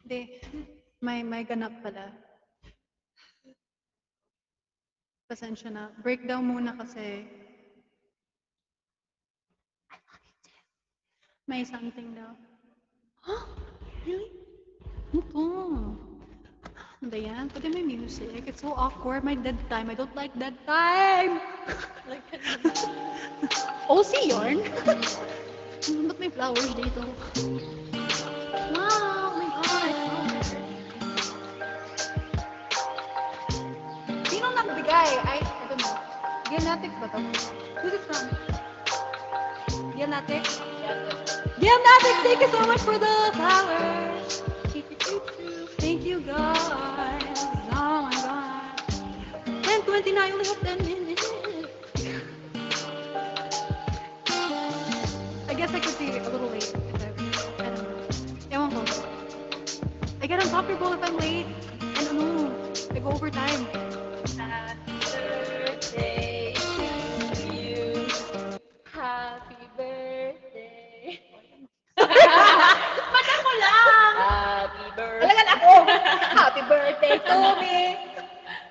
Hindi. May ganap pala. Pasensya na. Breakdown muna kasi. May something daw. Huh? Really? Ano to? Hindi yan. Pwede may music. It's so awkward. My dead time. I don't like dead time. Like, OC yarn? Ba't may flowers dito? Wow, my God. Sino nagbigay? I don't know. Gianatics ba to? Who's it from? Gianatics? Gianatics, thank you so much for the flowers. Thank you, guys. Oh my God. 10:29, only have 10 minutes. miserable if I'm late. I don't know. I go overtime. Happy birthday to you. Happy birthday. Mata ko lang. Happy birthday. Talagan ako. Happy birthday to me.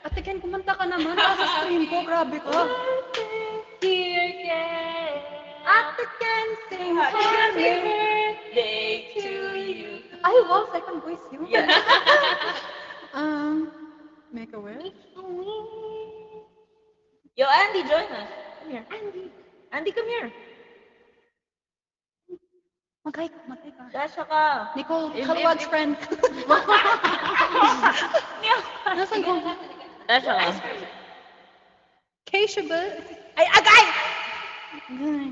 Ate Ken, kumanta ka naman. Nasa screen ko. Grabe ka. Dear Ken. Ate Ken, sing Happy happy. birthday to you. Ay, wow. Second voice yun. Yeah. Make a wish. Yo, Andy, join us. Come here. Andy, come here. Magay ka, magay ka. Dasha ka. Nicole, Kalwad's friend. Nasaan ko? Dasha ka. Keisha ba? Ay, agay!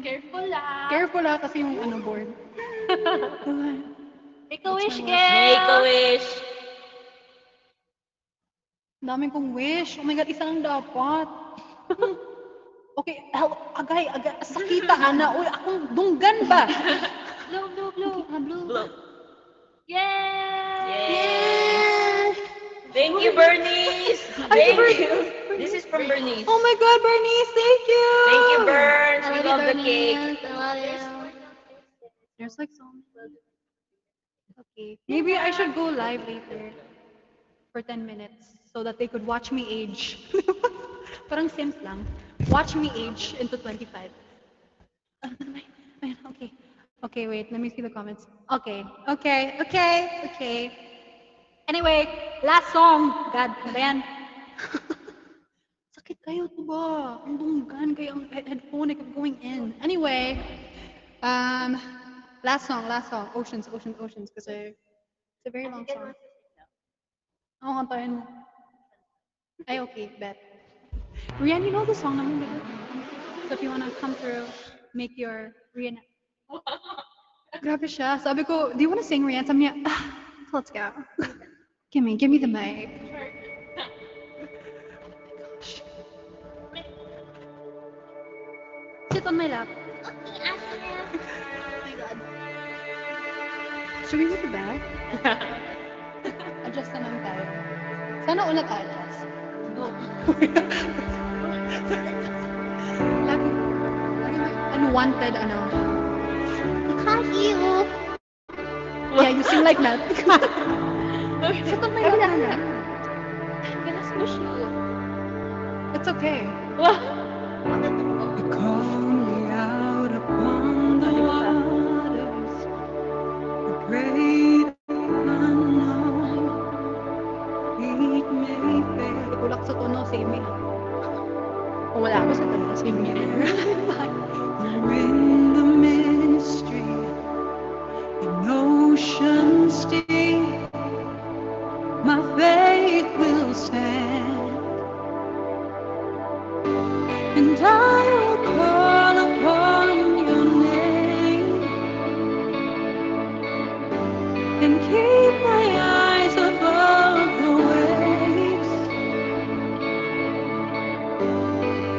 Careful lang. Careful ha, kasi yung board. Make a wish, Make girl. a wish. Ang daming kong wish. Oh my God, isa lang dapat. Okay, agay. Sakita, Ana. Uy, akong dunggan ba? Blue, blue, blue. Blue. Blow. Yay! Yay! Thank you, Bernice. Ay, Thank you. This is from Bernice. Oh my God, Bernice, thank you! Thank you, Burns. I We love you, love the Bernice. cake. I love you. There's like so many. Okay. Maybe I should go live later for 10 minutes so that they could watch me age. Parang Sims lang. Watch me age into 25. Okay. Okay, wait. Let me see the comments. Okay. Anyway, last song. God, ano ba yan? Sakit kayo to ba? Ang dunggan kayo ang headphone ay going in. Anyway, last song. Oceans. Kasi it's a very long song. Ako kantahin mo. Ay, okay, bet. Rian, you know the song naman, diba? So if you wanna come through, make your Rian. Grabe siya. Sabi ko, do you wanna sing, Rian? Sabi niya, let's go. Give me the mic. Sit on my lap. Oh my God. Should we move the bag? Adjust na lang tayo. Sana una tayo adjust. Lagi may unwanted, Kahiyo. Yeah, you sing like that. Sit on my lap. I'm gonna smush you. It's okay. You call me out upon the waters, the great unknown. It may fail. Kulak sa tono, same me. Kung wala ako sa tono, same me. You're in the mystery, in oceans deep. My faith will stand, and I will call upon your name, and keep my eyes above the waves.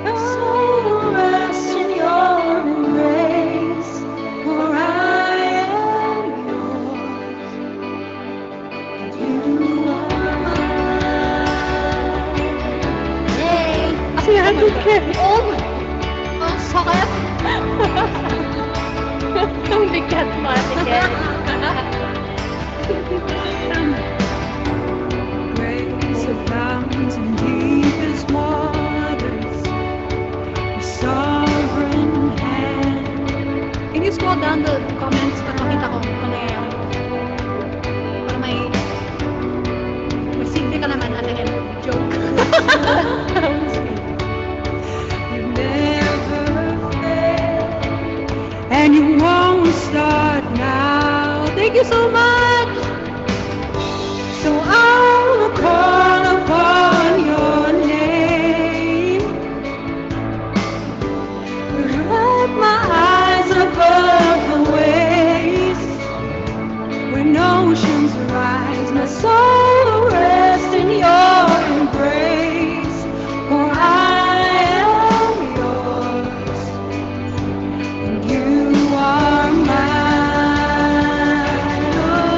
So rest in your embrace, for I am yours, and you are mine. Kasi yan, Oh, sakit. Ang bigat mo, Ate Ken. Grace abounds in deepest waters, your sovereign hand. Can you scroll down the comments para makita ko kung ano yan? Para may simple ka naman, Ate Ken. Joke. You never fail, and you won't start now. Thank you so much. So I will call upon your name. Let my eyes above the waves. When oceans rise, my soul rests in your embrace. For I am yours, and you are mine. Oh,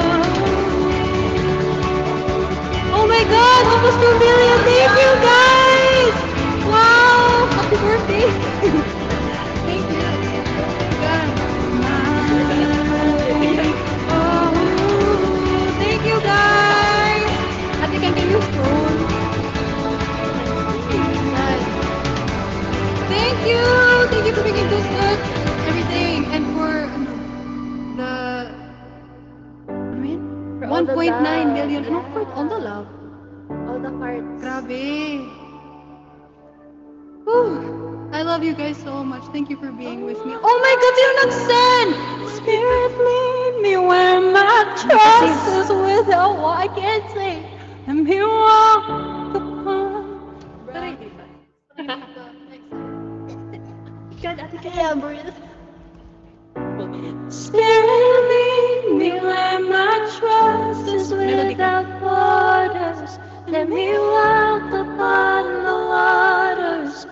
you for making those looks, everything, and for the, I mean, For all the 1.9 love. million, and of course, all the love. All the hearts. Grabe. Whew. I love you guys so much. Thank you for being with me. Oh my God, sino nag-send? Spirit, lead me where my trust is without what I can't say. Let me walk upon. God, ate kaya breathe. Spirit, lead me where my trust is without borders. Let me walk upon the waters,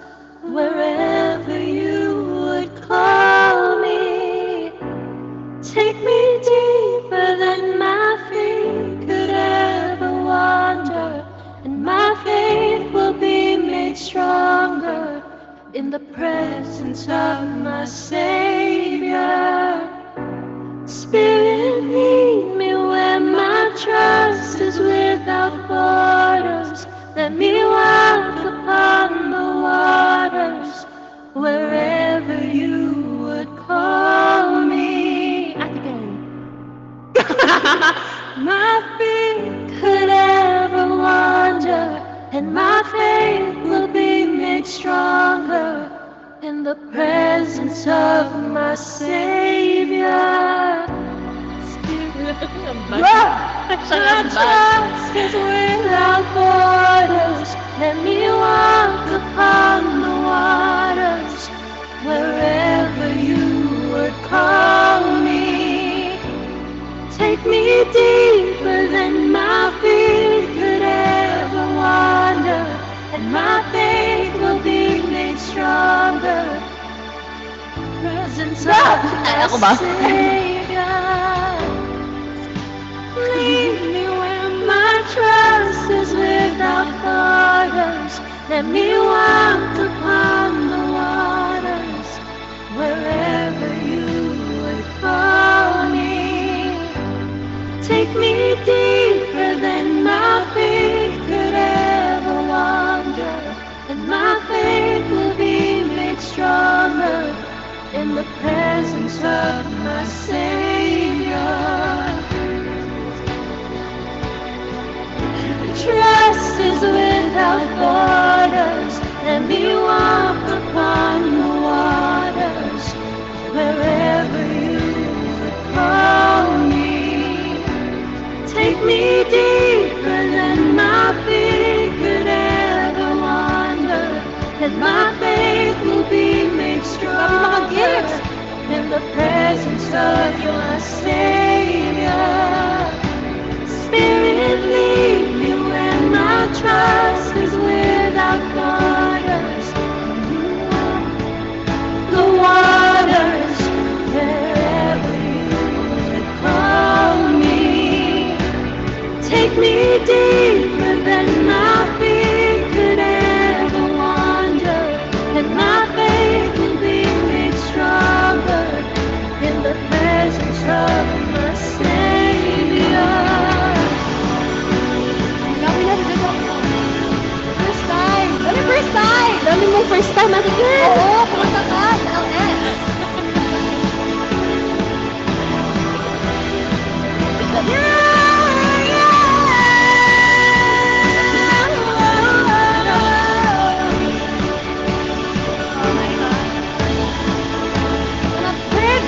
wherever you would call me. Take me deeper than my feet could ever wander, and my faith will be made stronger in the presence of my Savior. Spirit, lead me where my trust is without borders. Let me walk upon the waters, wherever you would call me. My feet could ever wander, and my faith will be made stronger in the presence of my Savior. My trust is without borders. Let me walk upon the waters, wherever you would call me. Take me deeper than my feet could ever wander, and my faith will be made stronger. Presence of my Savior. Lead me where my trust is without borders. Let me walk upon the waters, wherever you would call me. Take me deeper than my feet could ever wander, and my faith will be made stronger in the presence of my Savior. Trust is without borders. Let me walk upon the waters, wherever you would call me. Take me deeper than my feet could ever wander, and my faith will be made stronger in the presence of your Savior. Spirit, lead me where my trust is without borders. The waters, wherever you would call me. Take me deeper than my feet could ever wander, and my faith will be made stronger in the presence of my Savior. First time. Ano first time? Dami mong first time, ate girl. Oo, pumunta ka sa LS. Oh my God. What a pig!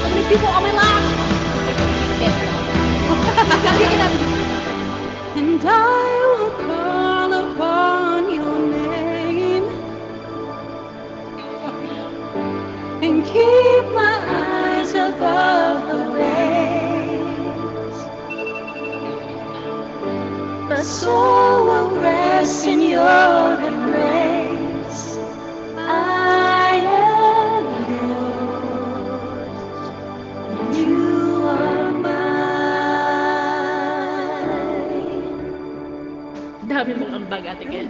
So many people on my lap. And I will call upon your name and keep my eyes above the waves. My soul will rest in your embrace. I am yours, and you are mine. Dami mong ambag, ate girl.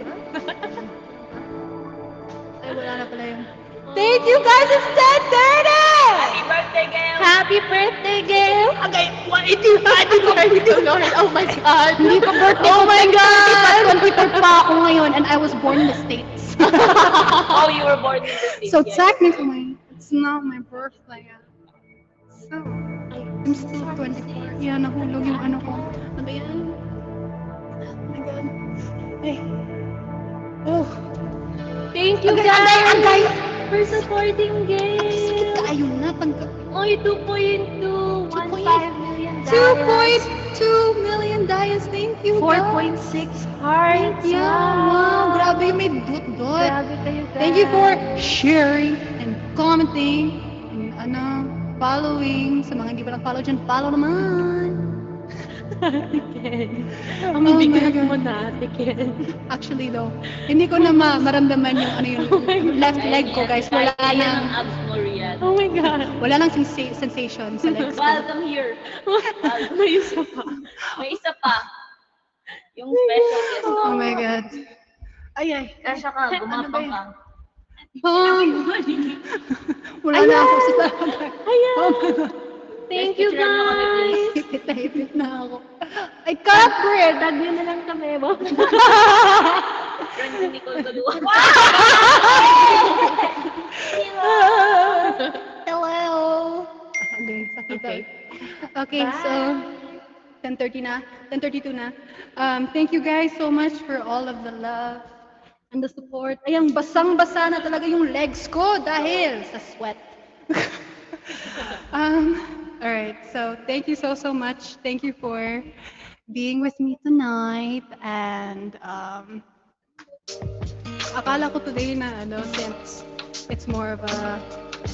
Ay, wala na pala yung... Thank you guys! It's 10:30! Happy birthday, Gail! Happy birthday, Gail! Okay, what? Happy birthday, Lord. Oh my God. Hindi ko birthday Oh ko my 20, God! 24 pa ako ngayon and I was born in the States. Oh, you were born in the States. So yeah. technically, it's not my birthday yet. So, I'm still 24. Yeah, nahulog yung ano ko. Ano ba yan? Oh my God. Hey. Oh. Thank you, Agay, guys! agay! For supporting Sakit Gail! ka, ayun na. Tanggap. Oy, 2.2! 1.5 million 2.2 million dias. Thank you, guys. 4.6 hearts! Yeah, wow. Grabe, may dot-dot. Grabe kayo, guys! Thank you for sharing and commenting and following. Sa mga hindi pa nag-follow dyan, follow naman. Ang Oh my bigat God. mo na, Ken. Actually though, hindi ko na maramdaman yung ano yung left leg ko, guys. Wala Kaya nang ng abs mo, Rian. Oh my God! wala nang sensation sa legs ko. Welcome here. May isa pa. May isa pa. Yung special guest. Oh my God. Ay, ay. Kasya ka, gumapang ka. Wala na ako sa talaga. Ayan! Oh my God. Thank you, Picture mo kami, guys! please. Hipit na hipit na ako. Ay, culprit! Tag nyo na lang kami, bo. Friend ni Nicole Gadua. Hello! Okay, sakit Okay. Okay, so 10:30 na, 10:32 na. Thank you guys so much for all of the love and the support. Ayang basang-basa na talaga yung legs ko dahil sa sweat. All right, so thank you so much. Thank you for being with me tonight and akala ko today na since it's more of a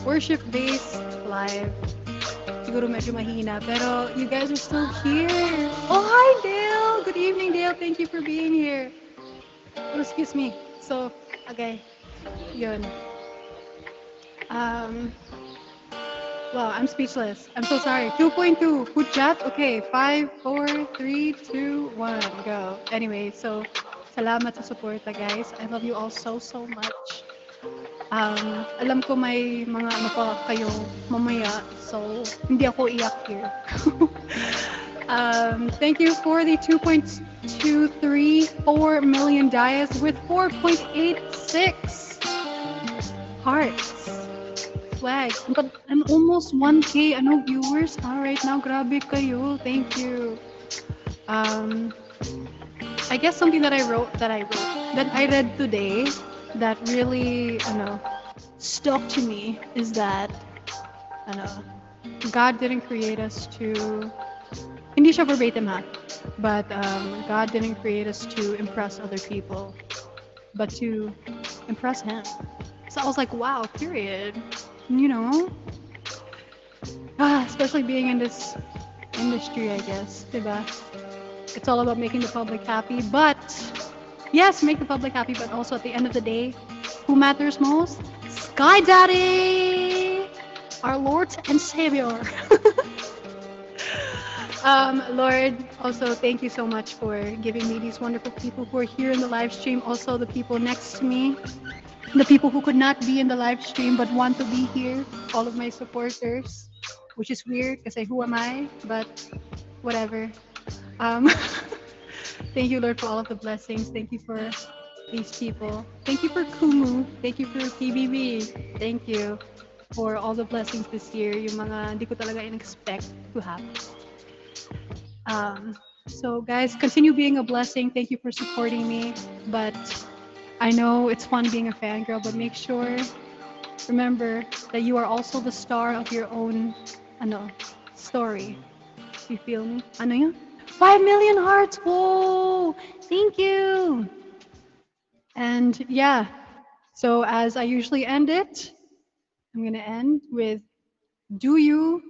worship-based live, siguro medyo mahina, pero you guys are still here. Oh, hi Dale! Good evening, Dale. Thank you for being here. Oh, excuse me. So, okay. Yun. Wow, I'm speechless. I'm so sorry. 2.2. Hujat? Okay. 5, 4, 3, 2, 1. Go. Anyway, so salamat sa support, guys. I love you all so much. Alam ko may mga ano pa kayo mamaya, so hindi ako iyak here. Thank you for the 2.234 million dias with 4.86 hearts. Flag. I'm almost 1K viewers right now. Grabe kayo. Thank you. I guess something that I read today that really stuck to me is that God didn't create us to, hindi siya verbatim ha, but God didn't create us to impress other people, but to impress Him. So I was like, wow, period. Especially being in this industry, I guess, diba? It's all about making the public happy, but yes, make the public happy, but also at the end of the day, who matters most? Sky Daddy, our Lord and Savior. Lord, also thank you so much for giving me these wonderful people who are here in the live stream. Also the people next to me, the people who could not be in the live stream but want to be here, all of my supporters, which is weird because who am I? But whatever. Thank you, Lord, for all of the blessings. Thank you for these people. Thank you for Kumu. Thank you for PBB. Thank you for all the blessings this year. Yung mga hindi ko talaga in-expect to happen. So guys, continue being a blessing. Thank you for supporting me. But I know it's fun being a fangirl, but remember that you are also the star of your own story. You feel me? Ano yun? 5 million hearts! Whoa! Thank you! And yeah, so as I usually end it, I'm gonna end with do you,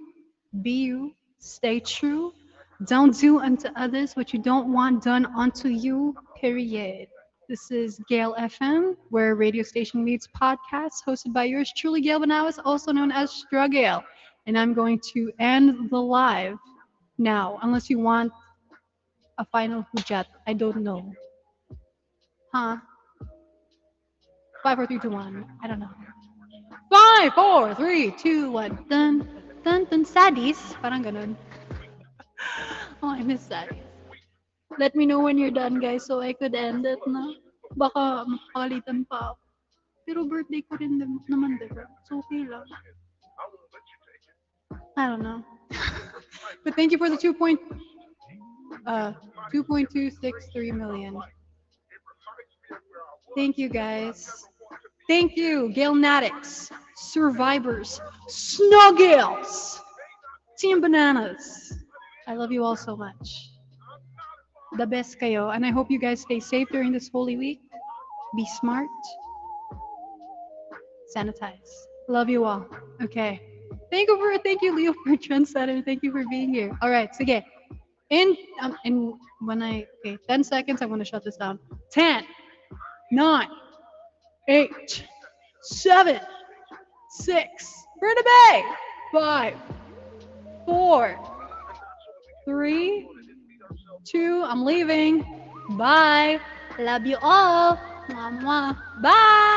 be you, stay true, don't do unto others what you don't want done unto you, period. This is Gale FM, where radio station meets podcast, hosted by yours truly, Gale Banawas, also known as Strugale. And I'm going to end the live now, unless you want a final hujat. I don't know. Huh? 5, 4, 3, 2, 1. I don't know. 5, 4, 3, 2, 1. Dun, dun, dun. Saddies. Parang ganun. Oh, I miss saddies. Let me know when you're done, guys, so I could end it na. Baka mapakalitan pa ako. Pero birthday ko rin naman, diba? So, okay lang. I don't know. But thank you for the 2.263 million. Thank you, guys. Thank you, Gail Natix, Survivors, Snuggles, Team Bananas. I love you all so much. The best kayo. And I hope you guys stay safe during this Holy Week. Be smart. Sanitize. Love you all. Okay. Thank you, Leo, for Trendsetter. Thank you for being here. All right, sige. In 10 seconds, I'm gonna shut this down. 10, 9, 8, 7, 6, we're the bay. 5, 4, 3, 2, I'm leaving. Bye. Love you all. Mwah, mwah. Bye.